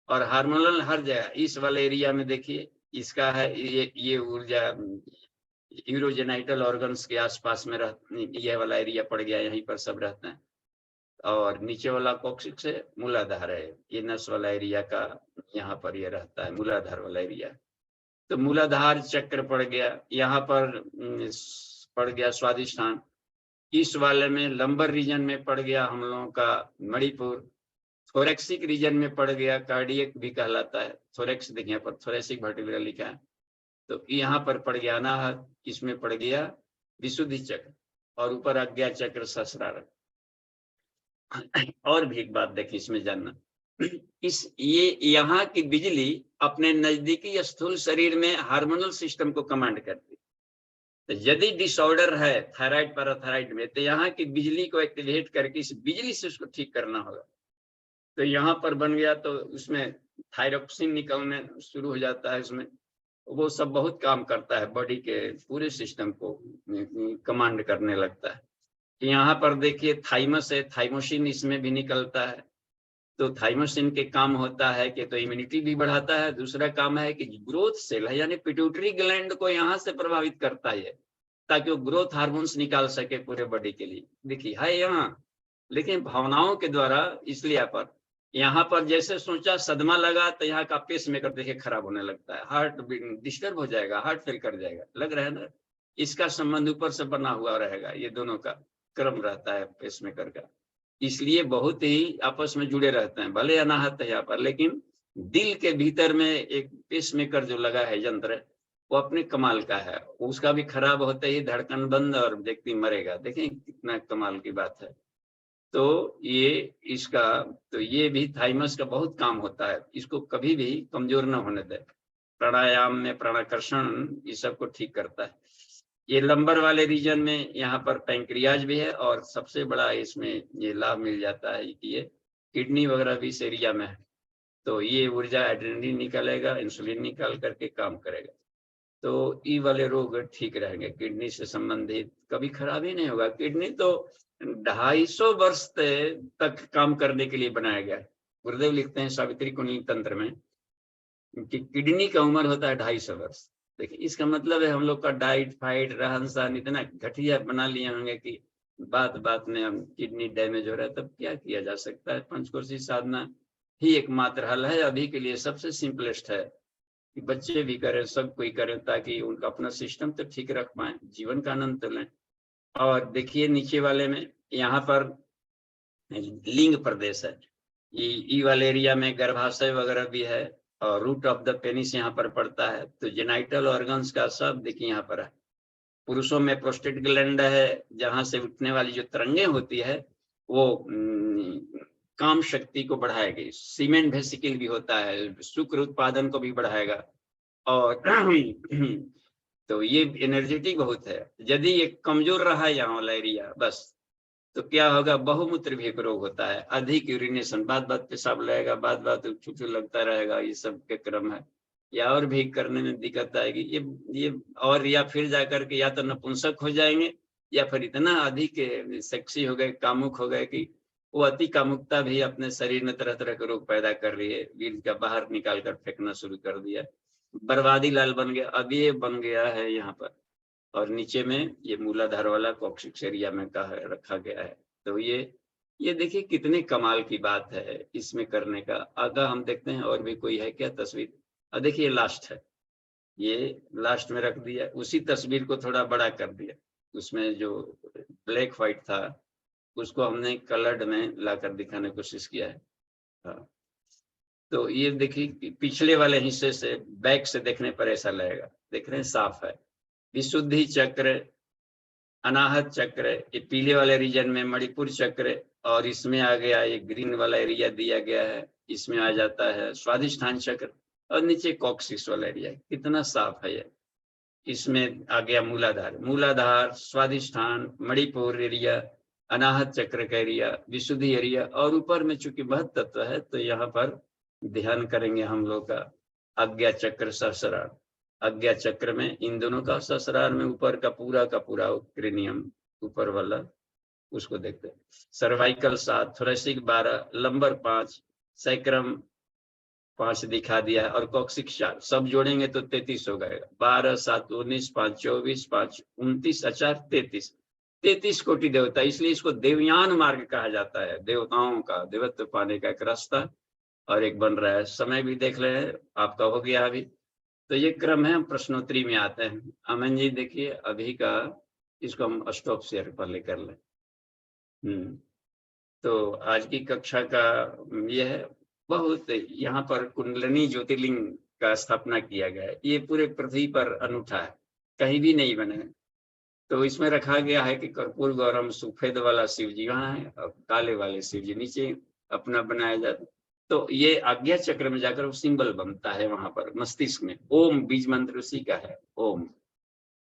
और हार्मोनल हर जगह। इस वाले एरिया में देखिए इसका है ये ऊर्जा यूरोजेनाइटल ऑर्गन्स के आसपास में ये वाला एरिया पड़ गया, यहीं पर सब रहते हैं। और नीचे वाला कॉक्सिक्स है, मूलाधार है, ये नस वाला एरिया का यहाँ पर ये रहता है, मूलाधार वाला एरिया। तो मूलाधार चक्र पड़ गया, यहाँ पर पड़ गया स्वादिष्ठान। इस वाले में लंबर रीजन में पड़ गया हम लोगों का मणिपुर। थोरेक्सिक रीजन में पड़ गया, कार्डियक भी कहलाता है। थोरेक्स देखिए पर थोरेसिक वर्टिब्रा लिखा है। तो यहाँ पर पड़ गया अनाहत, इसमें पड़ गया विशुद्धि चक्र, और ऊपर आज्ञा चक्र सहस्रार। और भी एक बात देखिए इसमें जानना, ये यहाँ की बिजली अपने नजदीकी स्थूल शरीर में हार्मोनल सिस्टम को कमांड करती है। तो यदि डिसऑर्डर है थायराइड पैराथायराइड में, तो यहाँ की बिजली को एक्टिवेट करके इस बिजली से उसको ठीक करना होगा। तो यहाँ पर बन गया, तो उसमें थायरोक्सिन निकलने शुरू हो जाता है। इसमें वो सब बहुत काम करता है, बॉडी के पूरे सिस्टम को कमांड करने लगता है। यहाँ पर देखिए थाइमस है, थाइमोसिन इसमें भी निकलता है। तो थाइमोसिन के काम होता है कि तो इम्यूनिटी भी बढ़ाता है। दूसरा काम है कि ग्रोथ सेल है, यानी पिट्यूटरी ग्लैंड को यहाँ से प्रभावित करता है, ताकि वो ग्रोथ हार्मोन्स निकाल सके पूरे बॉडी के लिए। देखिए है यहाँ, लेकिन भावनाओं के द्वारा। इसलिए यहाँ पर जैसे सोचा सदमा लगा, तो यहाँ का पेस मेकर देखिए खराब होने लगता है, हार्ट डिस्टर्ब हो जाएगा, हार्ट फेल कर जाएगा, लग रहा है ना। इसका संबंध ऊपर से बना हुआ रहेगा, ये दोनों का क्रम रहता है पेस मेकर का। इसलिए बहुत ही आपस में जुड़े रहते हैं। भले अनाहत है यहाँ पर, लेकिन दिल के भीतर में एक पेस मेकर जो लगा है यंत्र, वो अपने कमाल का है। उसका भी खराब होते ही धड़कन बंद और व्यक्ति मरेगा। देखें कितना कमाल की बात है। तो ये इसका, तो ये भी थाइमस का बहुत काम होता है, इसको कभी भी कमजोर न होने दे। प्राणायाम में प्राणाकर्षण ये सब को ठीक करता है। ये लंबर वाले रीजन में यहाँ पर पैंक्रियाज भी है, और सबसे बड़ा इसमें ये लाभ मिल जाता है कि ये किडनी वगैरह भी इस एरिया में है। तो ये ऊर्जा एड्रेनलिन निकालेगा, इंसुलिन निकाल करके काम करेगा। तो ये वाले रोग ठीक रहेंगे, किडनी से संबंधित कभी खराब ही नहीं होगा। किडनी तो 250 वर्ष तक काम करने के लिए बनाया गया है। गुरुदेव लिखते हैं सावित्री कुंडली तंत्र में कि किडनी का उम्र होता है 250 वर्ष। देखिए इसका मतलब है हम लोग का डाइट फाइट रहन सहन इतना घटिया बना लिए होंगे कि बात बात में हम किडनी डैमेज हो रहा है। तब क्या किया जा सकता है? पंचकोशी साधना ही एकमात्र हल है अभी के लिए, सबसे सिंपलेस्ट है कि बच्चे भी करें, सब कोई करें, ताकि उनका अपना सिस्टम तो ठीक रख पाए, जीवन का आनंद तो लें। और देखिए नीचे वाले में यहाँ पर लिंग प्रदेश है, ई वाले एरिया में गर्भाशय वगैरह भी है और रूट ऑफ द पेनिस यहाँ पर पड़ता है। तो जेनाइटल ऑर्गन्स का सब देखिए यहाँ पर है। पुरुषों में प्रोस्टेट ग्लैंड है, जहां से उठने वाली जो तरंगे होती है वो काम शक्ति को बढ़ाएगी। सीमेन वेसिकल भी होता है, शुक्र उत्पादन को भी बढ़ाएगा। और तो ये एनर्जेटिक बहुत है। यदि ये कमजोर रहा यहाँ वाला एरिया बस, तो क्या होगा, बहुमूत्र भी एक रोग होता है, अधिक यूरिनेशन, बात बात पेशाब लगेगा, बात बात छुछू लगता रहेगा, ये सब के क्रम है। या और भी करने में दिक्कत आएगी ये और या फिर जाकर के या तो नपुंसक हो जाएंगे या फिर इतना अधिक सेक्सी हो गए, कामुक हो गए कि वो अति कामुकता भी अपने शरीर में तरह तरह के रोग पैदा कर रही है। वीर्य का बाहर निकाल कर फेंकना शुरू कर दिया, बर्बादी लाल बन गया। अब ये बन गया है यहाँ पर, और नीचे में ये मूलाधार वाला कॉक्सिक्स एरिया में रखा गया है। तो ये देखिए कितने कमाल की बात है इसमें करने का। अगर हम देखते हैं और भी कोई है क्या तस्वीर, और देखिए लास्ट है, ये लास्ट में रख दिया। उसी तस्वीर को थोड़ा बड़ा कर दिया, उसमें जो ब्लैक व्हाइट था उसको हमने कलर्ड में लाकर दिखाने की कोशिश किया है। हाँ, तो ये देखिए पिछले वाले हिस्से से बैक से देखने पर ऐसा लगेगा, देख रहे हैं साफ है। विशुद्धि चक्र, अनाहत चक्र, ये पीले वाले रीजन में मणिपुर चक्र, और इसमें आ गया ये ग्रीन वाला एरिया दिया गया है, इसमें आ जाता है स्वादिष्ठान चक्र, और नीचे कॉक्सिक्स वाला एरिया। कितना साफ है ये। इसमें आ गया मूलाधार, मूलाधार, स्वादिष्ठान, मणिपुर एरिया, अनाहत चक्र का एरिया, विशुद्धि एरिया, और ऊपर में चूंकि महत तत्व है तो यहाँ पर ध्यान करेंगे हम लोग का आज्ञा चक्र, सहस्रार। आज्ञा चक्र में इन दोनों का, सहस्रार में ऊपर का पूरा क्रेनियम ऊपर वाला, उसको देखते हैं। सर्वाइकल 7, थोरेसिक 12, लंबर 5, सैक्रम 5 दिखा दिया है, और कॉक्सिक्स 4, सब जोड़ेंगे तो 33 हो गएगा। 12, 7, 19, 5, 24, 5, 29, 33, 33 कोटि देवता। इसलिए इसको देवयान मार्ग कहा जाता है, देवताओं का देवत्व पाने का एक रास्ता। और एक बन रहा है, समय भी देख रहे हैं आपका हो गया अभी। तो ये क्रम है, हम प्रश्नोत्तरी में आते हैं। अमन जी देखिए अभी का, इसको हम स्टॉप शेयर पर लेकर लें। तो आज की कक्षा का ये है, बहुत यहाँ पर कुंडलिनी ज्योतिर्लिंग का स्थापना किया गया है। ये पूरे पृथ्वी पर अनूठा है, कहीं भी नहीं बने। तो इसमें रखा गया है कि कर्पूर गौरम सफेद वाला शिव जी यहाँ है और काले वाले शिव जी नीचे अपना बनाया जाता है। तो ये आज्ञा चक्र में जाकर वो सिंबल बनता है वहां पर मस्तिष्क में, ओम बीज मंत्र उसी का है, ओम।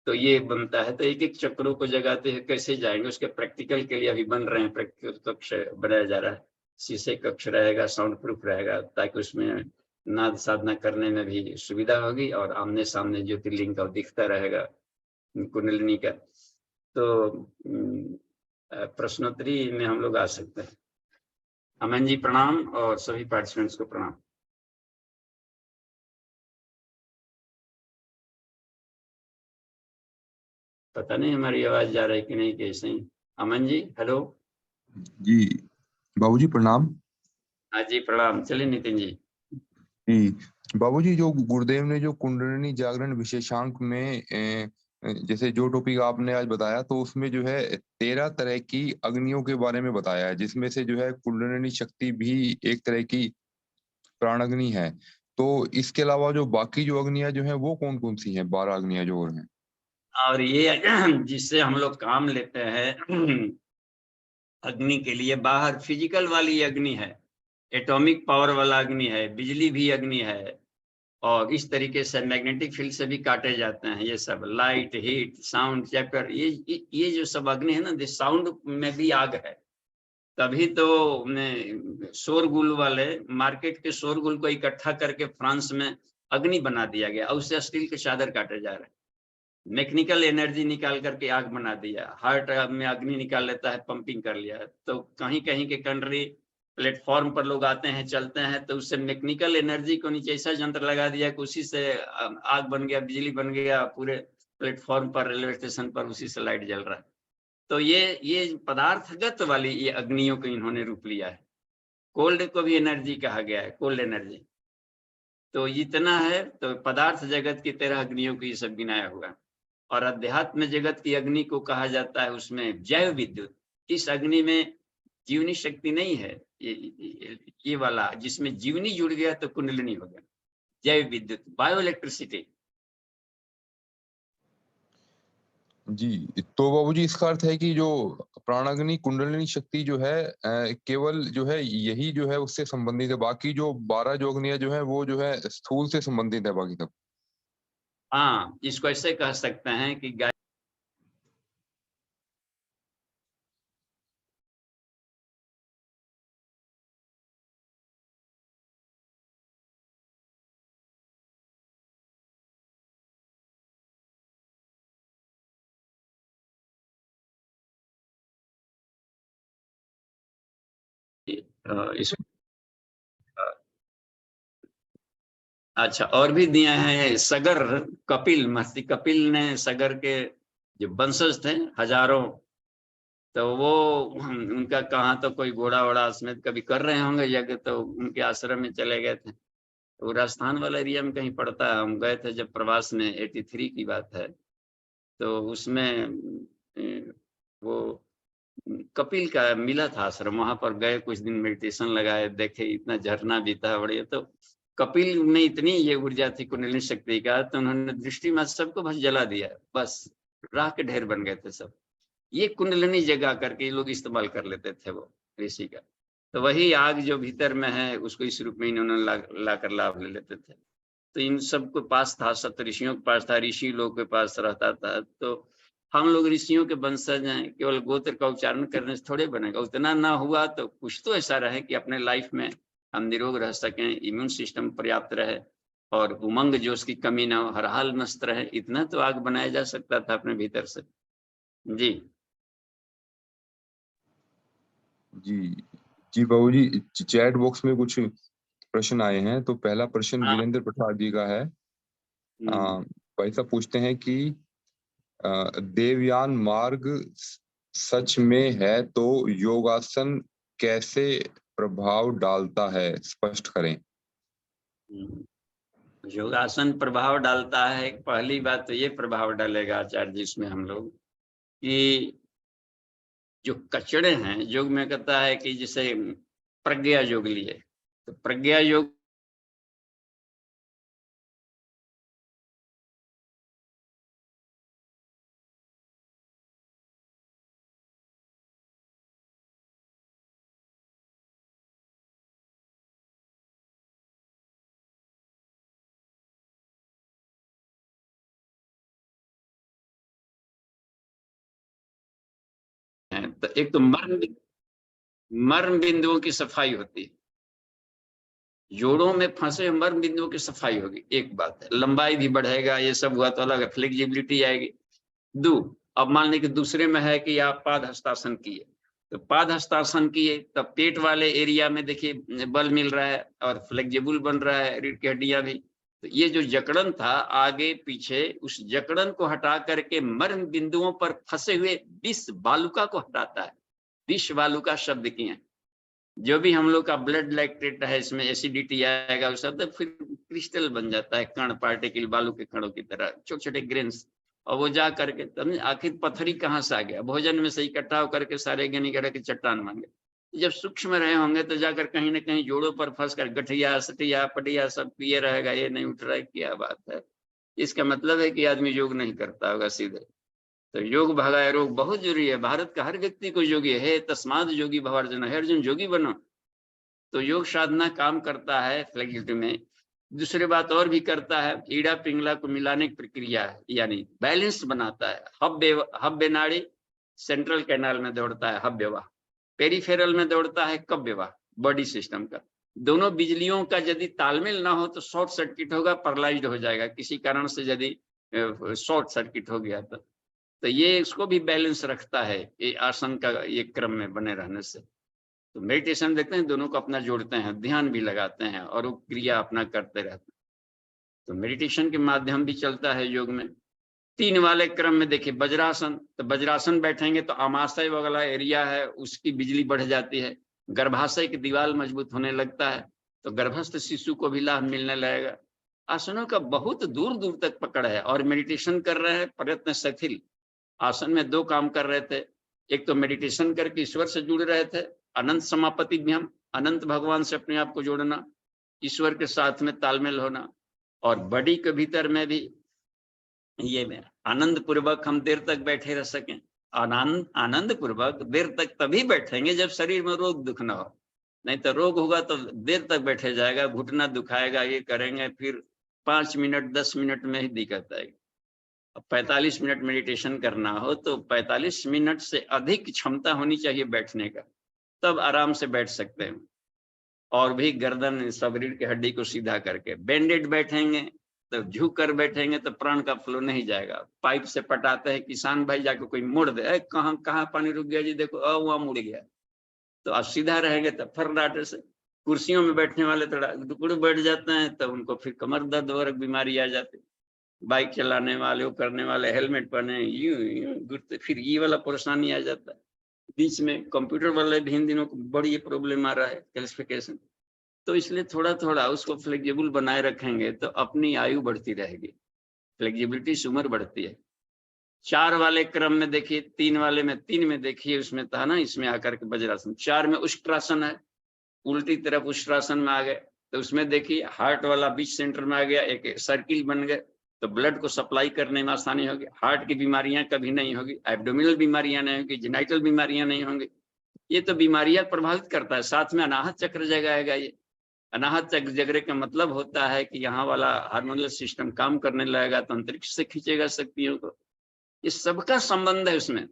तो ये बनता है, तो एक एक चक्रों को जगाते हैं, कैसे जाएंगे उसके प्रैक्टिकल के लिए अभी बन रहे हैं, प्रैक्टिकल कक्ष बनाया जा रहा है। शीशे कक्ष रहेगा, साउंड प्रूफ रहेगा, ताकि उसमें नाद साधना करने में भी सुविधा होगी, और आमने सामने ज्योतिर्लिंग का दिखता रहेगा कुंडलिनी का। तो प्रश्नोत्तरी में हम लोग आ सकते हैं। अमन जी प्रणाम, और सभी पार्टिसिपेंट्स को प्रणाम। पता नहीं हमारी आवाज जा रही कि नहीं, कैसे ही। अमन जी हेलो जी। बाबूजी प्रणाम। हाँ जी प्रणाम। चलिए नितिन जी। जी बाबूजी, जो गुरुदेव ने जो कुंडलिनी जागरण विशेषांक में जैसे जो टॉपिक आपने आज बताया, तो उसमें जो है 13 तरह की अग्नियों के बारे में बताया है, जिसमें से जो है कुंडलिनी शक्ति भी एक तरह की प्राण अग्नि है। तो इसके अलावा जो बाकी जो अग्नियां जो हैं वो कौन कौन सी हैं, 12 अग्नियां जो और हैं? और ये जिससे हम लोग काम लेते हैं अग्नि के लिए, बाहर फिजिकल वाली अग्नि है, एटॉमिक पावर वाला अग्नि है, बिजली भी अग्नि है, और इस तरीके से मैग्नेटिक फील्ड से भी काटे जाते हैं। ये सब लाइट, हीट, साउंड, चैप्टर, ये जो सब अग्नि है ना, साउंड में भी आग है। तभी तो शोरगुल वाले मार्केट के शोरगुल को इकट्ठा करके फ्रांस में अग्नि बना दिया गया, और उससे स्टील के चादर काटे जा रहे हैं। मैकेनिकल एनर्जी निकाल करके आग बना दिया, हार्ट में अग्नि निकाल लेता है, पंपिंग कर लिया। तो कहीं कहीं के कंट्री प्लेटफॉर्म पर लोग आते हैं, चलते हैं, तो उससे मैकेनिकल एनर्जी को नीचे ऐसा यंत्र लगा दिया कि उसी से आग बन गया, बिजली बन गया, पूरे प्लेटफॉर्म पर, रेलवे स्टेशन पर उसी से लाइट जल रहा है। तो ये पदार्थगत वाली ये अग्नियों को इन्होंने रूप लिया है। कोल्ड को भी एनर्जी कहा गया है, कोल्ड एनर्जी। तो इतना है, तो पदार्थ जगत की 13 अग्नियों को ये सब गिनाया हुआ। और अध्यात्म जगत की अग्नि को कहा जाता है उसमें जैव विद्युत। इस अग्नि में जीवनी शक्ति नहीं है, ये वाला जिसमें जीवनी जुड़ गया तो कुंडलिनी हो गया, जैव विद्युत, बायो इलेक्ट्रिसिटी। जी, तो बाबूजी इसका अर्थ है कि जो प्राणाग्नि कुंडलिनी शक्ति जो है केवल जो है यही जो है उससे संबंधित है, बाकी जो 12 जो अग्नियां जो है वो जो है स्थूल से संबंधित है बाकी सब। हाँ, इसको ऐसे कह सकते हैं कि गाय इस अच्छा और भी दिए हैं। सगर कपिल, महर्षि कपिल ने सगर के जो वंशज थे हजारों, तो वो उनका कहाँ तो कोई घोड़ा वोड़ा समेत कभी कर रहे होंगे यज्ञ, तो उनके आश्रम में चले गए थे। तो राजस्थान वाला एरिया में कहीं पड़ता है, हम गए थे जब प्रवास में, 83 की बात है। तो उसमें वो कपिल का मिला था आश्रम, वहां पर गए, कुछ दिन मेडिटेशन लगाए, देखे इतना झरना भी था बढ़िया। तो कपिल में इतनी ये ऊर्जा थी कुंडलिनी शक्ति का, तो उन्होंने दृष्टि में सबको बस जला दिया, बस राख के ढेर बन गए थे सब। ये कुंडलिनी जगा करके ये लोग इस्तेमाल कर लेते थे वो ऋषि का। तो वही आग जो भीतर में है उसको इस रूप में इन्होंने लाकर लाभ ले लेते थे। तो इन सबके पास था, सप्त ऋषियों के पास था, ऋषि लोग के पास रहता था। तो हम लोग ऋषियों के वंशज हैं, केवल गोत्र का उच्चारण करने से थोड़े बनेगा। उतना ना हुआ तो कुछ तो ऐसा रहे कि अपने लाइफ में हम निरोग रह सकें, इम्यून सिस्टम पर्याप्त रहे और उमंग जोश की कमी ना हो, हर हाल मस्त रहे। इतना तो आग बनाया जा सकता था अपने भीतर से। जी जी जी बाबूजी, चैट बॉक्स में कुछ प्रश्न आए हैं। तो पहला प्रश्न हाँ। वीरेंद्र प्रसाद जी का है। भाई साहब पूछते हैं कि देवयान मार्ग सच में है तो योगासन कैसे प्रभाव डालता है, स्पष्ट करें। योगासन प्रभाव डालता है। पहली बात तो ये प्रभाव डालेगा आचार्य जी इसमें हम लोग कि जो कचड़े हैं, योग में कहता है कि जैसे प्रज्ञा योग लिए, तो प्रज्ञा योग है। तो एक तो मर्म बिंदुओं की सफाई होती है, जोड़ों में फंसे मर्म बिंदुओं की सफाई होगी, एक बात है। लंबाई भी बढ़ेगा, ये सब हुआ तो अलग है, फ्लेक्सिबिलिटी आएगी। दो, अब मान लीजिए दूसरे में है कि आप पाद हस्तासन किए, तो पाद हस्तासन किए तब पेट वाले एरिया में देखिए बल मिल रहा है और फ्लेक्सिबल बन रहा है, रीढ़ की हड्डियां भी। तो ये जो जकड़न था आगे पीछे, उस जकड़न को हटा करके मर्म बिंदुओं पर फंसे हुए विष बालुका को हटाता है। विष बालुका शब्द किए, जो भी हम लोग का ब्लड लैक्टेट है, इसमें एसिडिटी आएगा, उस तो फिर क्रिस्टल बन जाता है, कण पार्टिकल बालू के कणों की तरह, छोटे छोटे ग्रेन्स। और वो जा करके तब आखिर पत्थरी कहाँ से आ गया, भोजन में से इकट्ठा होकर के सारे गनी गढ़ के चट्टान बन गए। जब सूक्ष्म रहे होंगे तो जाकर कहीं ना कहीं जोड़ों पर फंस कर गठिया सटिया पटिया सब पिए रहेगा, ये नहीं उठ रहा है, क्या बात है। इसका मतलब है कि आदमी योग नहीं करता होगा सीधे। तो योग भगाए रोग बहुत जरूरी है। भारत का हर व्यक्ति को योगी है, तस्माद योगी भवार्जुन, है अर्जुन योगी बनो। तो योग साधना काम करता है फ्लेक्सिबिलिटी में। दूसरी बात और भी करता है, ईड़ा पिंगला को मिलाने की प्रक्रिया है, यानी बैलेंस बनाता है। हव्य नाड़ी सेंट्रल कैनाल में दौड़ता है हव्यवाह, पेरिफेरल में दौड़ता है कव्यवाह, बॉडी सिस्टम का। दोनों बिजलियों का यदि तालमेल ना हो तो शॉर्ट सर्किट होगा, पैरालाइज्ड हो जाएगा किसी कारण से, यदि शॉर्ट सर्किट हो गया तो ये इसको भी बैलेंस रखता है, ये आसन का ये क्रम में बने रहने से। तो मेडिटेशन देखते हैं, दोनों को अपना जोड़ते हैं, ध्यान भी लगाते हैं और वो क्रिया अपना करते रहते हैं। तो मेडिटेशन के माध्यम भी चलता है योग में। 3 वाले क्रम में देखिए वज्रासन, तो वज्रासन बैठेंगे तो आमाशय वाला एरिया है उसकी बिजली बढ़ जाती है, गर्भाशय की दीवार मजबूत होने लगता है, तो गर्भस्थ शिशु को भी लाभ मिलने लगेगा। आसनों का बहुत दूर दूर तक पकड़ है। और मेडिटेशन कर रहे हैं, प्रयत्न शिथिल आसन में 2 काम कर रहे थे। एक तो मेडिटेशन करके ईश्वर से जुड़ रहे थे, अनंत समापति भी, हम अनंत भगवान से अपने आप को जोड़ना, ईश्वर के साथ में तालमेल होना, और बॉडी के भीतर में भी ये आनंद पूर्वक हम देर तक बैठे रह सकें। आनंद पूर्वक देर तक तभी बैठेंगे जब शरीर में रोग दुख ना हो, नहीं तो रोग होगा तो देर तक बैठे जाएगा, घुटना दुखाएगा, ये करेंगे, फिर 5 मिनट 10 मिनट में ही दिक्कत आएगी। 45 मिनट मेडिटेशन करना हो तो 45 मिनट से अधिक क्षमता होनी चाहिए बैठने का, तब आराम से बैठ सकते हैं। और भी गर्दन शरीर की हड्डी को सीधा करके बेंडेड बैठेंगे तो झुक कर बैठेंगे तो प्राण का फ्लो नहीं जाएगा। पाइप से पटाते हैं किसान भाई, जाके कोई मोड़ दे, कहाँ पानी रुक गया जी, देखो वहां मुड़ गया। तो आप सीधा रहेंगे तो फर्राटे से। कुर्सियों में बैठने वाले टुकड़े बैठ जाते हैं तो उनको फिर कमर दर्द और बीमारी आ जाती। बाइक चलाने वाले, वो करने वाले हेलमेट पहने, यूं गिरते, फिर ये वाला परेशानी आ जाता है। बीच में कंप्यूटर वाले भी इन दिनों को बड़ी प्रॉब्लम आ रहा है, कैल्सिफिकेशन। तो इसलिए थोड़ा थोड़ा उसको फ्लेक्सिबल बनाए रखेंगे तो अपनी आयु बढ़ती रहेगी। फ्लेक्सिबिलिटी से उम्र बढ़ती है। 4 वाले क्रम में देखिए, 3 वाले में, 3 में देखिए, उसमें था ना, इसमें आकर के वज्रासन। 4 में उष्ट्रासन है, उल्टी तरफ उष्ट्रासन में आ गए तो उसमें देखिए हार्ट वाला बीच सेंटर में आ गया, एक सर्किल बन गए तो ब्लड को सप्लाई करने में आसानी होगी। हार्ट की बीमारियां कभी नहीं होगी, एब्डोमिनल बीमारियां नहीं होगी, जेनाइटल बीमारियां नहीं होंगी। ये तो बीमारियां प्रभावित करता है। साथ में अनाहत चक्र जगाएगा। ये अनाहत चक्र जगने का मतलब होता है कि यहाँ वाला हार्मोनल सिस्टम काम करने लगेगा तो अंतरिक्ष से खींचेगा शक्तियों को। इस सबका संबंध है उसमें।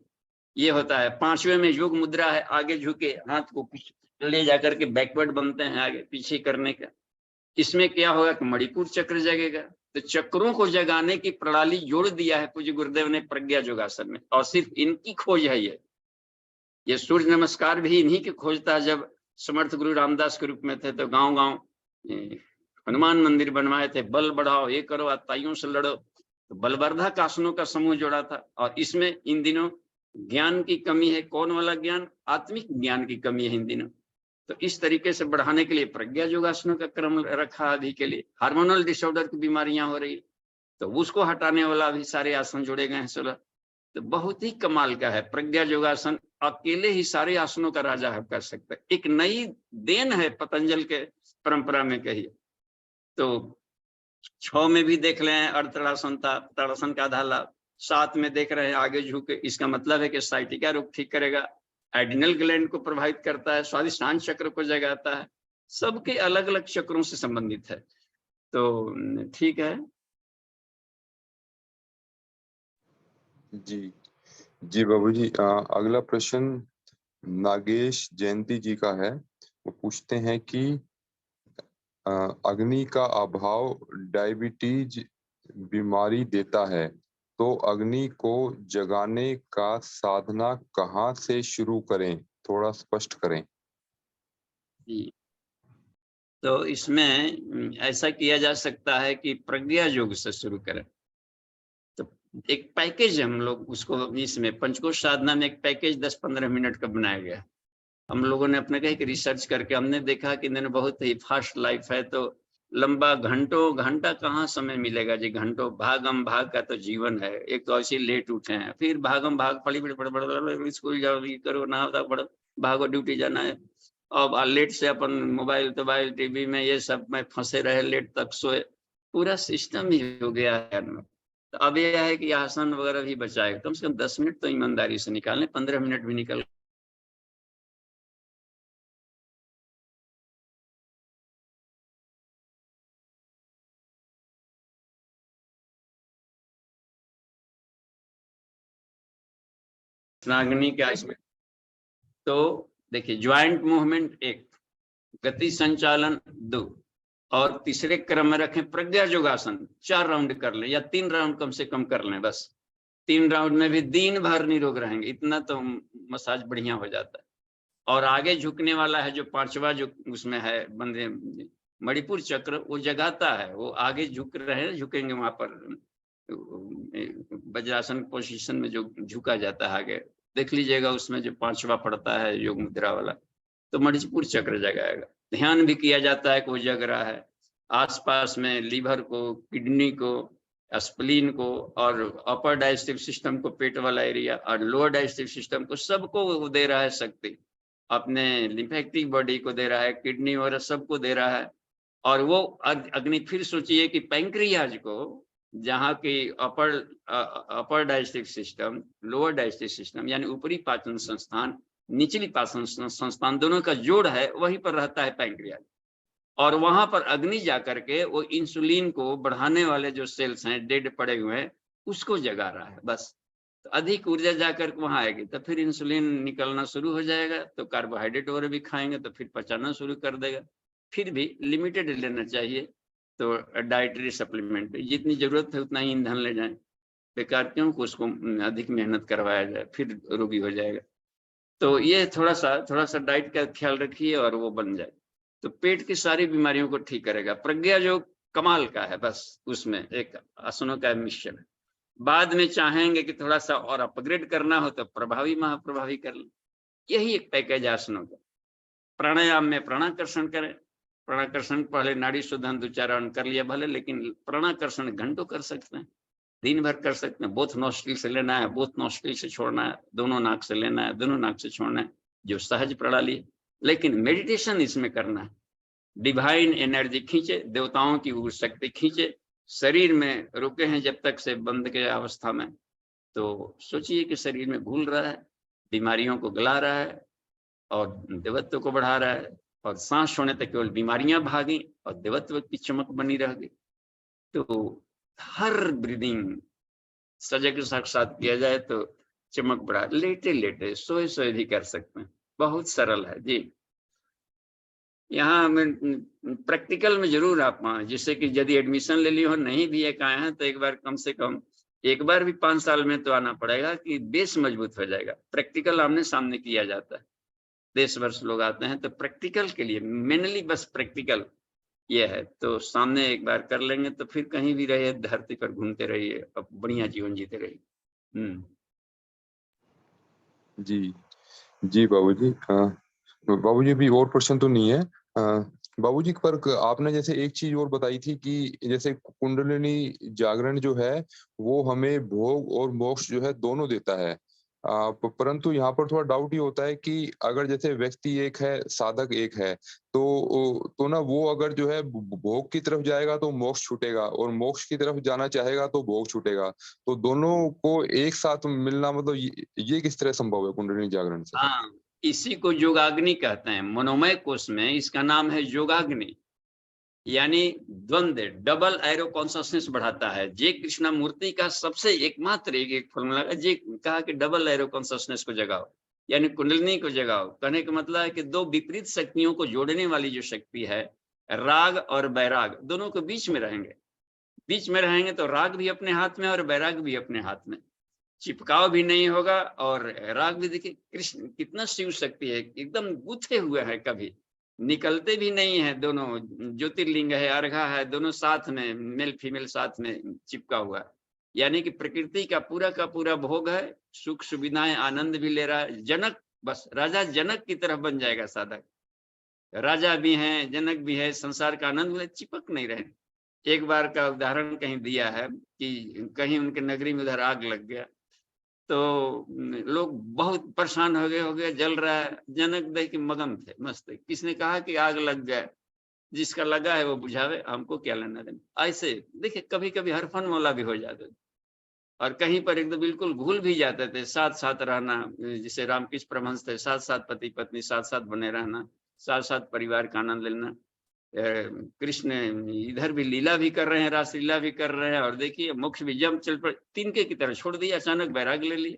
ये होता है 5वें में योग मुद्रा है, आगे झुके हाथ को ले जाकर के बैकवर्ड बनते हैं, आगे पीछे करने का। इसमें क्या होगा कि मणिपुर चक्र जगेगा। तो चक्रों को जगाने की प्रणाली जोड़ दिया है पूज्य गुरुदेव ने प्रज्ञा योगासन में, और सिर्फ इनकी खोज है। ये सूर्य नमस्कार भी इन्हीं की खोज था। जब समर्थ गुरु रामदास के रूप में थे तो गांव गांव हनुमान मंदिर बनवाए थे, बल बढ़ाओ, ये करो, आताइयों से लड़ो। तो बलवर्धक आसनों का समूह जोड़ा था। और इसमें इन दिनों ज्ञान की कमी है। कौन वाला ज्ञान? आत्मिक ज्ञान की कमी है इन दिनों। तो इस तरीके से बढ़ाने के लिए प्रज्ञा योगासनों का क्रम रखा अभी के लिए। हार्मोनल डिसऑर्डर की बीमारियां हो रही तो उसको हटाने वाला भी सारे आसन जोड़े गए हैं 16। तो बहुत ही कमाल का है प्रज्ञा योगासन। अकेले ही सारे आसनों का राजा है कर सकते हैं। एक नई देन है पतंजल के परंपरा में कहिए तो। 6 में भी देख लें अर्धताड़ासन था, ताड़ासन का आधा लाभ। 7 में देख रहे हैं आगे झुके, इसका मतलब है कि साइटिका रोग ठीक करेगा, एडिनल ग्लैंड को प्रभावित करता है, स्वादिष्टान चक्र को जगाता है। सबके अलग अलग चक्रों से संबंधित है। तो ठीक है जी जी बाबू जी। अगला प्रश्न नागेश जयंती जी का है। वो पूछते हैं कि अग्नि का अभाव डायबिटीज बीमारी देता है, तो अग्नि को जगाने का साधना कहाँ से शुरू करें, थोड़ा स्पष्ट करें। जी। तो इसमें ऐसा किया जा सकता है कि प्रज्ञा योग से शुरू करें। तो एक पैकेज हम लोग उसको, इसमें पंचकोश साधना में एक पैकेज 10-15 मिनट का बनाया गया। हम लोगों ने अपने कहीं रिसर्च करके हमने देखा कि इन्होंने बहुत ही फास्ट लाइफ है, तो लंबा घंटा कहाँ समय मिलेगा जी। घंटों भागम भाग का तो जीवन है। एक तो ऐसे लेट उठे हैं, फिर भागम भाग पड़ी बड़े स्कूल जाओ, ये करो, नहा पड़ो, भागो, ड्यूटी जाना है। अब लेट से अपन मोबाइल टीवी में ये सब में फंसे रहे, लेट तक सोए, पूरा सिस्टम ही हो गया है। तो अब यह है कि आसन वगैरह भी बचाएगा। कम से कम 10 मिनट तो ईमानदारी से निकालें, 15 मिनट भी निकल अग्नि का इसमें। तो देखिए ज्वाइंट मूवमेंट 1, गति संचालन 2, और तीसरे क्रम में रखें प्रज्ञा योगासन। 4 राउंड कर लें या 3 राउंड कम से कम कर लें बस। 3 राउंड में भी दिन भर निरोग रहेंगे, इतना तो मसाज बढ़िया हो जाता है। और आगे झुकने वाला है जो 5वां जो उसमें है बंदे मणिपुर चक्र, वो जगाता है। वो आगे झुक रहे हैं, झुकेंगे वहां पर वज्रासन पोजीशन में जो झुका जाता है आगे, देख लीजिएगा उसमें जो 5वां पड़ता है योग मुद्रा वाला, तो मणिपुर चक्र जगाएगा। ध्यान भी किया जाता है कि वो जग रहा है। आसपास में लीवर को, किडनी को, स्प्लीन को और अपर डाइजेस्टिव सिस्टम को, पेट वाला एरिया, और लोअर डाइजेस्टिव सिस्टम को, सबको वो दे रहा है शक्ति। अपने लिम्फेटिक बॉडी को दे रहा है, किडनी वगैरह सबको दे रहा है। और वो अग्नि, फिर सोचिए कि पैंक्रियाज को, जहाँ की upper digestive system, lower digestive system, यानी ऊपरी पाचन संस्थान, निचली पाचन संस्थान, दोनों का जोड़ है, वहीं पर रहता है पैंक्रियाज। और वहां पर अग्नि जाकर के वो इंसुलिन को बढ़ाने वाले जो सेल्स हैं डेड पड़े हुए हैं, उसको जगा रहा है बस। तो अधिक ऊर्जा जाकर के वहां आएगी, तो फिर इंसुलिन निकलना शुरू हो जाएगा, तो कार्बोहाइड्रेट वगैरह भी खाएंगे तो फिर पचाना शुरू कर देगा। फिर भी लिमिटेड लेना चाहिए, तो डाइटरी सप्लीमेंट जितनी जरूरत है उतना ही ईंधन ले जाएं, बेकार क्यों को उसको अधिक मेहनत करवाया जाए, फिर रोगी हो जाएगा। तो ये थोड़ा सा डाइट का ख्याल रखिए और वो बन जाए, तो पेट की सारी बीमारियों को ठीक करेगा। प्रज्ञा जो कमाल का है, बस उसमें एक आसनों का मिश्रण है। बाद में चाहेंगे कि थोड़ा सा और अपग्रेड करना हो तो प्रभावी महाप्रभावी कर लें, यही एक पैकेज आसनों का। प्राणायाम में प्राणाकर्षण करें, प्राणाकर्षण पहले नाड़ी शोधन 2-4 राउंड कर लिया भले, लेकिन प्राणाकर्षण घंटों कर सकते हैं, दिन भर कर सकते हैं। बोथ नोस्ट्रिल से लेना है, बोथ नोस्ट्रिल से छोड़ना है, दोनों नाक से लेना है, दोनों नाक से छोड़ना है, जो सहज प्रणाली। लेकिन मेडिटेशन इसमें करना है, डिवाइन एनर्जी खींचे, देवताओं की वो शक्ति खींचे, शरीर में रुके हैं जब तक से बंद के अवस्था में, तो सोचिए कि शरीर में घुल रहा है, बीमारियों को गला रहा है और देवत्व को बढ़ा रहा है, और सांस छोड़ने तक केवल बीमारियां भागी और देवत्व की चमक बनी रह गई। तो हर ब्रीदिंग सजग के साथ किया जाए तो चमक बढ़ा। लेटे लेटे सोए सोए भी कर सकते हैं, बहुत सरल है जी। यहाँ प्रैक्टिकल में जरूर आप, जिससे कि यदि एडमिशन ले ली हो, नहीं भी एक आए हैं तो एक बार कम से कम, एक बार भी 5 साल में तो आना पड़ेगा कि बेस मजबूत हो जाएगा। प्रैक्टिकल आमने सामने किया जाता है, 10 वर्ष लोग आते हैं, तो प्रैक्टिकल के लिए मेनली बस प्रैक्टिकल ये है, तो सामने एक बार कर लेंगे तो फिर कहीं भी रहिए, धरती पर घूमते रहिए, अब बढ़िया जीवन जीते रहिए। जी जी बाबूजी। बाबूजी अभी और प्रश्न तो नहीं है बाबूजी, पर आपने जैसे एक चीज और बताई थी कि जैसे कुंडलिनी जागरण जो है वो हमें भोग और मोक्ष जो है दोनों देता है। परंतु यहाँ पर थोड़ा डाउट ये होता है कि अगर जैसे व्यक्ति एक है, साधक एक है, तो ना वो अगर जो है भोग की तरफ जाएगा तो मोक्ष छूटेगा, और मोक्ष की तरफ जाना चाहेगा तो भोग छूटेगा। तो दोनों को एक साथ मिलना, मतलब ये किस तरह संभव है कुंडलिनी जागरण से? हाँ, इसी को योगाग्नि कहते हैं। मनोमय कोष में इसका नाम है योगाग्नि, यानी द्वंद्व, डबल एरो कॉन्शसनेस बढ़ाता है। जे कृष्णा मूर्ति का सबसे एकमात्र एक फॉर्मूला है, जे कहा कि डबल एरो कॉन्शसनेस को जगाओ, यानी कुंडलिनी को जगाओ। कहने का मतलब है कि दो विपरीत शक्तियों को जोड़ने वाली जो शक्ति है, राग और वैराग, दोनों को बीच में रहेंगे। बीच में रहेंगे तो राग भी अपने हाथ में और वैराग भी अपने हाथ में, चिपकाव भी नहीं होगा। और राग भी देखिए कृष्ण कितना शिव शक्ति है, एकदम गुथे हुए हैं, कभी निकलते भी नहीं है। दोनों ज्योतिर्लिंग है, अर्घा है, दोनों साथ में, मेल फीमेल साथ में चिपका हुआ है। यानी कि प्रकृति का पूरा भोग है, सुख सुविधाएं, आनंद भी ले रहा है। जनक, बस राजा जनक की तरफ बन जाएगा साधक, राजा भी हैं, जनक भी है, संसार का आनंद ले, चिपक नहीं रहे। एक बार का उदाहरण कहीं दिया है कि कहीं उनके नगरी में उधर आग लग गया, तो लोग बहुत परेशान हो गए, जल रहा है। जनक देख के मगन थे, मस्त। किसने कहा कि आग लग जाए, जिसका लगा है वो बुझावे, हमको क्या लेना देना। ऐसे देखिए कभी कभी हरफन मौला भी हो जाते थे, और कहीं पर एकदम बिल्कुल भूल भी जाते थे साथ साथ रहना। जिसे रामकृष्ण परमहंस थे, साथ साथ पति पत्नी साथ साथ बने रहना, साथ साथ परिवार का आनंद लेना। कृष्ण इधर भी लीला भी कर रहे हैं, रास लीला भी कर रहे हैं, और देखिए मोक्ष भी जब चल पड़े, तिनके की तरह छोड़ दिया, अचानक बैराग ले लिया।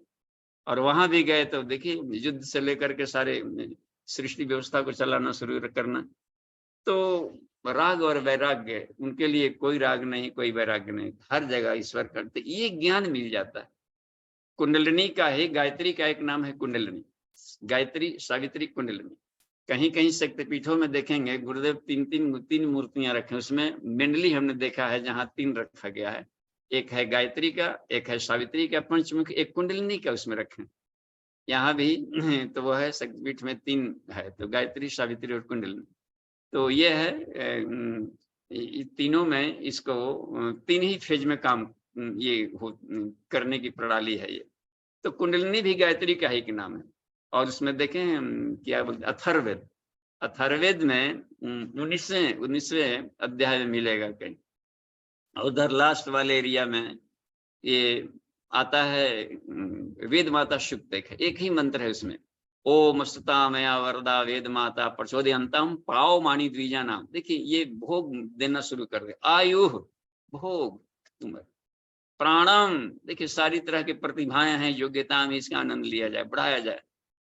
और वहां भी गए तो देखिए युद्ध से लेकर के सारे सृष्टि व्यवस्था को चलाना शुरू करना। तो राग और वैराग्य, उनके लिए कोई राग नहीं, कोई वैराग्य नहीं, हर जगह ईश्वर करते, ये ज्ञान मिल जाता है। कुंडलिनी का ही, गायत्री का एक नाम है कुंडलिनी, गायत्री सावित्री कुंडलिनी। कहीं कहीं शक्तिपीठों में देखेंगे गुरुदेव तीन मूर्तियां रखे, उसमें मेनली हमने देखा है जहां 3 रखा गया है। एक है गायत्री का, एक है सावित्री का पंचमुख, एक कुंडलिनी का उसमें रखे। यहाँ भी तो वो है शक्तिपीठ में 3 है, तो गायत्री, सावित्री और कुंडलिनी। तो ये है तीनों में इसको 3 ही फेज में काम करने की प्रणाली है ये। तो कुंडलिनी भी गायत्री का ही नाम है। और उसमें देखें क्या बोलते अथर्ववेद, अथर्ववेद में 19वें अध्याय में मिलेगा कहीं। उधर लास्ट वाले एरिया में ये आता है वेद माता शुक्तिक, एक ही मंत्र है उसमें, ओम स्तुता मया वरदा वेद माता प्रचोदयन्तम पाओ मानी द्विजा नाम। देखिए ये भोग देना शुरू कर दे, आयु भोग उम्र, प्राणम देखिए सारी तरह की प्रतिभाएं हैं, योग्यता में इसका आनंद लिया जाए, बढ़ाया जाए।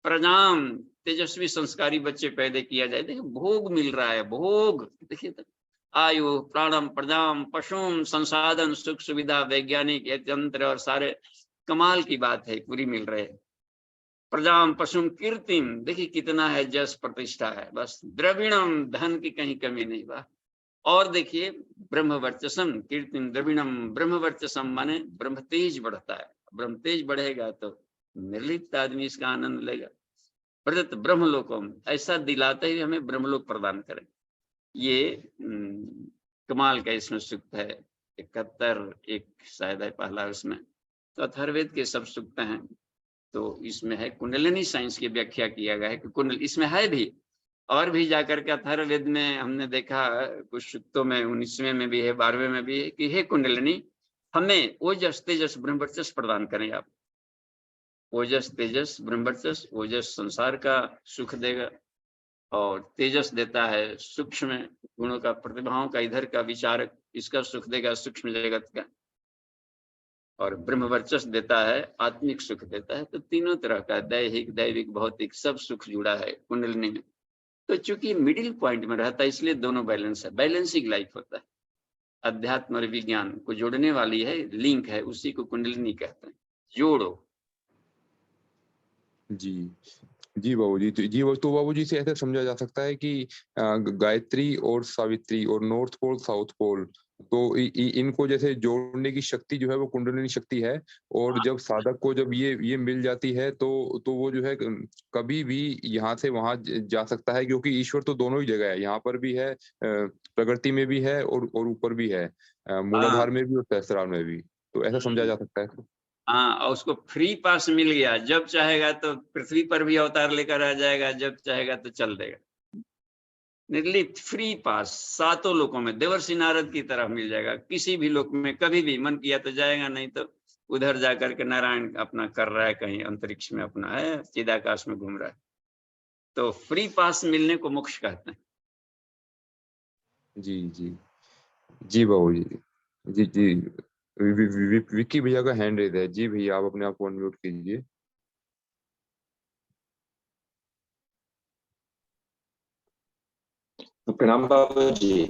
प्रजाम तेजस्वी संस्कारी बच्चे पैदा किया जाए। देखिए भोग मिल रहा है, भोग देखिए तो आयु प्राणम प्रजाम पशुम संसाधन सुख सुविधा वैज्ञानिक यंत्र और सारे कमाल की बात है, पूरी मिल रहे हैं। प्रजाम पशुम कीर्तिम देखिए कितना है, जस प्रतिष्ठा है, बस द्रविणम धन की कहीं कमी नहीं। वाह। और देखिए ब्रह्म वर्चसम कीर्तिम द्रविणम, ब्रह्म वर्चसम माने ब्रह्म तेज बढ़ता है, ब्रह्म तेज बढ़ेगा तो निर्लिप्त आदमी इसका आनंद लेगा। प्रदत्त ब्रह्मलोकम ऐसा दिलाते ही हमें ब्रह्मलोक प्रदान करें। ये कमाल का इसमें सूक्त है 71, एक शायद है पहला उसमें। तो अथर्ववेद के सब सूक्त हैं। तो इसमें है कुंडलिनी साइंस की व्याख्या किया गया है कि कुंडल इसमें है भी, और भी जाकर के अथर्ववेद में हमने देखा कुछ सूक्तों में 19वें में भी है, 12वें में भी है कि हे कुंडलिनी हमें ओजस तेजस ब्रह्मवर्चस्व प्रदान करें आप। ओजस तेजस ब्रह्मवर्चस्व, ओजस संसार का सुख देगा और तेजस देता है सूक्ष्म गुणों का, प्रतिभाओं का, इधर का विचारक, इसका सुख देगा सूक्ष्म जगत का, और ब्रह्मवर्चस्व देता है आत्मिक सुख देता है। तो तीनों तरह का दैहिक दैविक भौतिक सब सुख जुड़ा है कुंडलिनी में। तो चूंकि मिडिल पॉइंट में रहता है इसलिए दोनों बैलेंस है, बैलेंसिंग लाइफ होता है। अध्यात्म और विज्ञान को जोड़ने वाली है, लिंक है, उसी को कुंडलिनी कहते हैं, जोड़ो। जी जी बाबूजी, तो बाबूजी से ऐसे समझा जा सकता है कि गायत्री और सावित्री और नॉर्थ पोल साउथ पोल, तो इनको जैसे जोड़ने की शक्ति जो है वो कुंडलिनी शक्ति है। और जब साधक को जब ये मिल जाती है तो वो जो है कभी भी यहाँ से वहां जा सकता है, क्योंकि ईश्वर तो दोनों ही जगह है, यहाँ पर भी है, प्रकृति में भी है और ऊपर भी है, मूलाधार में भी और सहस्त्रार में भी। तो ऐसा समझा जा सकता है। हाँ, और उसको फ्री पास मिल गया, जब चाहेगा तो पृथ्वी पर भी अवतार लेकर आ जाएगा, जब चाहेगा तो चल देगा। निर्लिप्त फ्री पास सातों लोकों में देवर्षि नारद की तरह मिल जाएगा, किसी भी लोक में कभी भी मन किया तो जाएगा, नहीं तो उधर जाकर के नारायण अपना कर रहा है, कहीं अंतरिक्ष में अपना है, चिदाकाश में घूम रहा है। तो फ्री पास मिलने को मोक्ष कहते हैं। जी जी जी बाबूजी, जी जी विक्की भैया का हैंड रेज है। जी भैया आप अपने आप को अनम्यूट कीजिए। प्रणाम बाबूजी।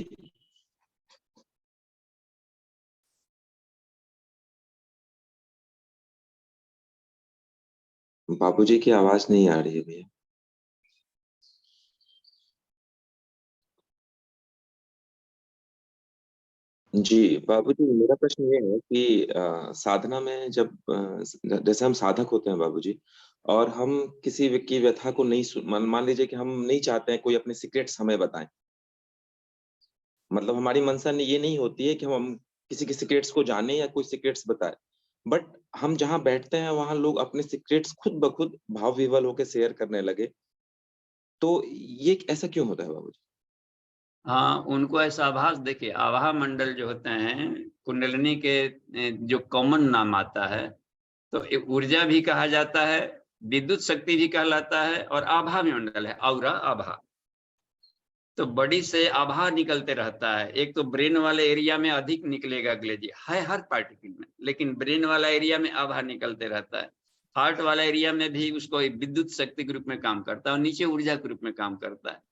बाबूजी की आवाज नहीं आ रही है भैया। जी बाबूजी, मेरा प्रश्न ये है कि साधना में जब जैसे हम साधक होते हैं बाबूजी, और हम किसी की व्यथा को नहीं मान लीजिए कि हम नहीं चाहते हैं कोई अपने सीक्रेट्स हमें बताएं, मतलब हमारी मंशा ये नहीं होती है कि हम किसी के सीक्रेट्स को जाने या कोई सीक्रेट्स बताए, बट हम जहाँ बैठते हैं वहां लोग अपने सीक्रेट्स खुद ब खुद भाव विवल होकर शेयर करने लगे, तो ये ऐसा क्यों होता है बाबूजी? हाँ, उनको ऐसा आभास, देखिए आभा मंडल जो होते हैं कुंडलिनी के जो कॉमन नाम आता है, तो ऊर्जा भी कहा जाता है, विद्युत शक्ति भी कहलाता है, और आभा मंडल है, औरा आभा। तो बॉडी से आभा निकलते रहता है। एक तो ब्रेन वाले एरिया में अधिक निकलेगा ग्लेजी है हर पार्टिकल में, लेकिन ब्रेन वाला एरिया में आभा निकलते रहता है। हार्ट वाला एरिया में भी उसको विद्युत शक्ति के रूप में काम करता है और नीचे ऊर्जा के रूप में काम करता है।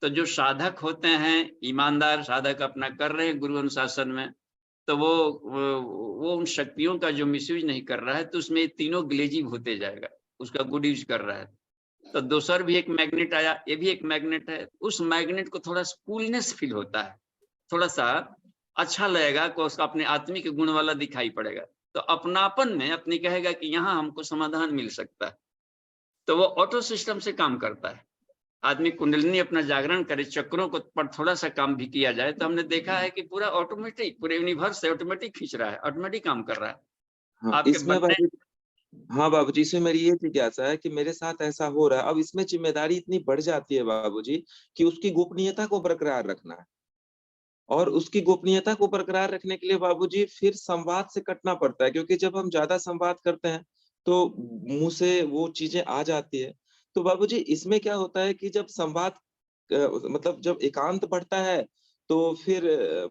तो जो साधक होते हैं, ईमानदार साधक अपना कर रहे हैं गुरु अनुशासन में, तो वो उन शक्तियों का जो मिसयूज नहीं कर रहा है, तो उसमें तीनों ग्लेजिव होते जाएगा, उसका गुड यूज कर रहा है। तो दूसर भी एक मैग्नेट आया, ये भी एक मैग्नेट है, उस मैग्नेट को थोड़ा कूलनेस फील होता है, थोड़ा सा अच्छा लगेगा को उसका अपने आत्मिक गुण वाला दिखाई पड़ेगा, तो अपनापन में अपनी कहेगा कि यहाँ हमको समाधान मिल सकता है, तो वो ऑटो सिस्टम से काम करता है। आदमी कुंडलिनी अपना जागरण करे, चक्रों को पर थोड़ा सा काम भी किया जाए, तो हमने देखा है कि पूरा ऑटोमेटिक, पूरे यूनिवर्स से ऑटोमेटिक खींच रहा है, ऑटोमेटिक काम कर रहा है। हाँ, आपके इसमें बनने हाँ बाबूजी, इसमें मेरी ये जिज्ञासा है कि मेरे साथ ऐसा हो रहा है, अब इसमें जिम्मेदारी इतनी बढ़ जाती है बाबूजी कि उसकी गोपनीयता को बरकरार रखना है। और उसकी गोपनीयता को बरकरार रखने के लिए बाबूजी फिर संवाद से कटना पड़ता है, क्योंकि जब हम ज्यादा संवाद करते हैं तो मुंह से वो चीजें आ जाती है। तो बाबूजी इसमें क्या होता है कि जब संवाद मतलब जब एकांत बढ़ता है तो फिर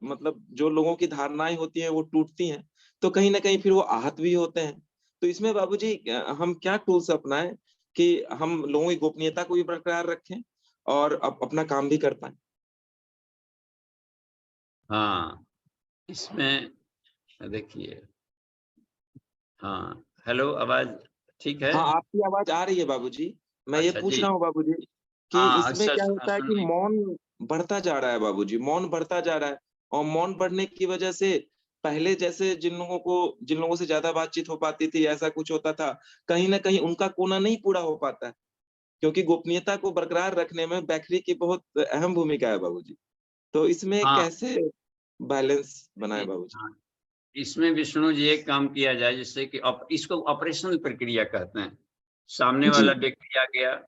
मतलब जो लोगों की धारणाएं होती हैं वो टूटती हैं, तो कहीं ना कहीं फिर वो आहत भी होते हैं। तो इसमें बाबूजी हम क्या टूल्स अपनाएं कि हम लोगों की गोपनीयता को भी बरकरार रखें और अपना काम भी कर पाए। हाँ, इसमें देखिए, हाँ, हेलो, आवाज ठीक है? हाँ, आपकी आवाज आ रही है बाबूजी। मैं ये अच्छा पूछ जी। रहा हूँ बाबूजी कि हाँ, इसमें अच्छा, क्या होता है सुन कि रही। मौन बढ़ता जा रहा है बाबूजी, मौन बढ़ता जा रहा है। और मौन बढ़ने की वजह से पहले जैसे जिन लोगों से ज्यादा बातचीत हो पाती थी, ऐसा कुछ होता था, कहीं न कहीं उनका कोना नहीं पूरा हो पाता है, क्योंकि गोपनीयता को बरकरार रखने में बैटरी की बहुत अहम भूमिका है बाबूजी। तो इसमें हाँ, कैसे बैलेंस बनाएँ देखिए, बाबूजी? हाँ, इसमें विष्णु जी एक काम किया जाए, जिससे कि इसको ऑपरेशनल प्रक्रिया कहते हैं। सामने जी, वाला व्यक्ति आ गया,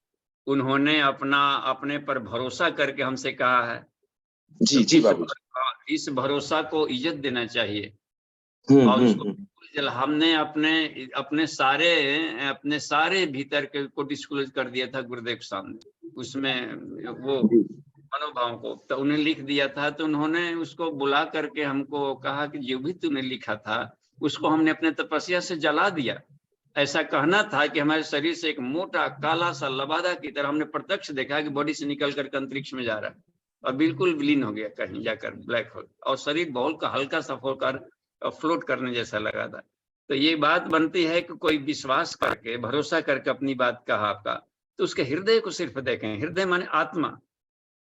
उन्होंने अपने पर भरोसा करके हमसे कहा है, तो जी, जी बाबूजी। इस भरोसा को इज्जत देना चाहिए। हुँ, और हुँ, उसको हुँ। हमने अपने अपने सारे भीतर के को डिस्क्लोज कर दिया था गुरुदेव के सामने, उसमें वो जी, मनोभाव को तो उन्हें लिख दिया था। तो उन्होंने उसको बुला करके हमको कहा कि जो भी तूने लिखा था उसको हमने अपने तपस्या से जला दिया। ऐसा कहना था कि हमारे शरीर से एक मोटा काला सा लबादा की तरह हमने प्रत्यक्ष देखा कि बॉडी से निकल कर अंतरिक्ष में जा रहा है और बिल्कुल विलीन हो गया कहीं जाकर ब्लैक होल, और शरीर बहुत का हल्का सा होकर फ्लोट करने जैसा लगा था। तो ये बात बनती है कि कोई विश्वास करके, भरोसा करके अपनी बात कहा आपका, तो उसके हृदय को सिर्फ देखें। हृदय माने आत्मा।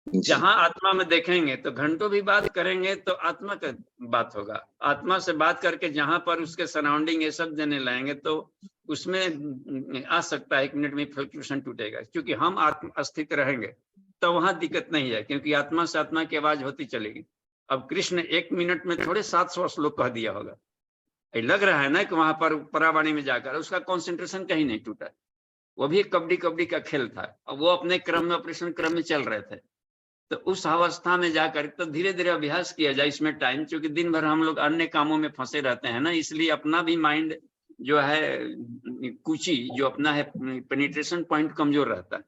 जी, जहां आत्मा में देखेंगे तो घंटों भी बात करेंगे तो आत्मा का बात होगा। आत्मा से बात करके जहां पर उसके सराउंडिंग ये सब देने लाएंगे तो उसमें आ सकता है 1 मिनट में फ्लक्चुएशन टूटेगा, क्योंकि हम आत्म अस्तित्व रहेंगे तो वहां दिक्कत नहीं है, क्योंकि आत्मा से आत्मा की आवाज होती चलेगी। अब कृष्ण 1 मिनट में थोड़े 700 श्लोक कह दिया होगा। ये लग रहा है ना कि वहां पर परावाणी में जाकर उसका कंसंट्रेशन कहीं नहीं टूटा। वो भी कबड्डी कबड्डी का खेल था और वो अपने क्रम में, ऑपरेशन क्रम में चल रहे थे। तो उस अवस्था में जाकर तो धीरे धीरे अभ्यास किया जाए इसमें टाइम, क्योंकि दिन भर हम लोग अन्य कामों में फंसे रहते हैं ना, इसलिए अपना भी माइंड जो है कुची जो अपना है पेनिट्रेशन पॉइंट कमजोर रहता है।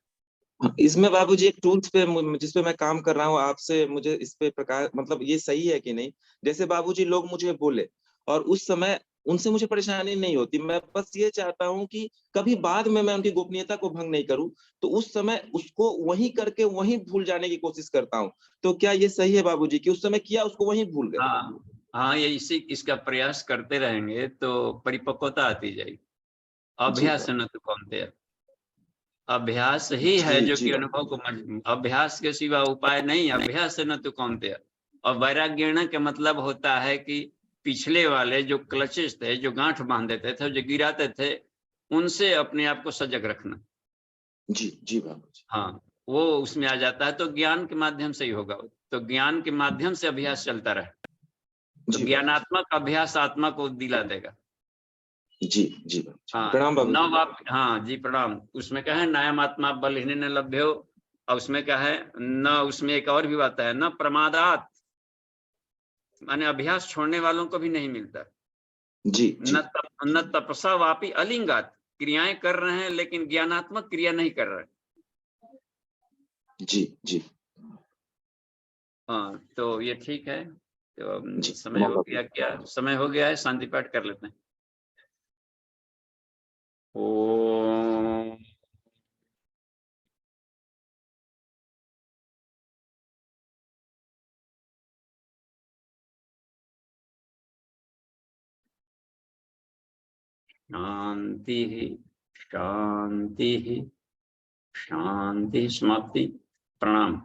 इसमें बाबूजी एक टूल्स पे जिस पे मैं काम कर रहा हूँ, आपसे मुझे इस पे प्रकाश मतलब ये सही है कि नहीं? जैसे बाबूजी लोग मुझे बोले और उस समय उनसे मुझे परेशानी नहीं होती। मैं बस ये चाहता हूँ कि कभी बाद में मैं उनकी गोपनीयता को भंग नहीं करूँ, तो उस समय उसको वहीं करके वहीं भूल जाने की कोशिश करता हूँ। तो क्या ये सही है बाबूजी कि उस समय किया उसको वहीं भूल गए? हाँ, हाँ, ये इसका प्रयास करते रहेंगे तो परिपक्वता आती जाएगी। जी अभ्यास बाबू। न तो कौनते, अभ्यास ही है जी, जो जी कि बाबू। अनुभव को अभ्यास के सिवा उपाय नहीं। अभ्यास न तो कौनते। और वैराग्य का मतलब होता है कि पिछले वाले जो क्लचेस थे, जो गांठ बांध देते थे, जो गिराते थे, उनसे अपने आप को सजग रखना। जी, जी बाबूजी। हाँ, वो उसमें आ जाता है, तो ज्ञान के माध्यम से ही होगा। तो ज्ञान के माध्यम से अभ्यास चलता रहे तो जी बाबूजी। ज्ञानात्मक अभ्यास आत्मा को दिला देगा। जी, जी बाबूजी। हाँ, प्रणाम बाबूजी। नव आप, हाँ जी प्रणाम। उसमें क्या है, नायमात्मा बलहीन न लभ्यो। और उसमें क्या है, न उसमें एक और भी बात है, न प्रमादात, माने अभ्यास छोड़ने वालों को भी नहीं मिलता। जी, जी। न तपसा वापी अलिंगात, क्रियाएं कर रहे हैं लेकिन ज्ञानात्मक क्रिया नहीं कर रहे। जी, जी। हाँ, तो ये ठीक है। तो जी, समय प्रणाम हो बाबूजी। गया, क्या समय हो गया है, शांति पाठ कर लेते हैं। ओम शांति, शांति, शांति। समाप्ति। प्रणाम।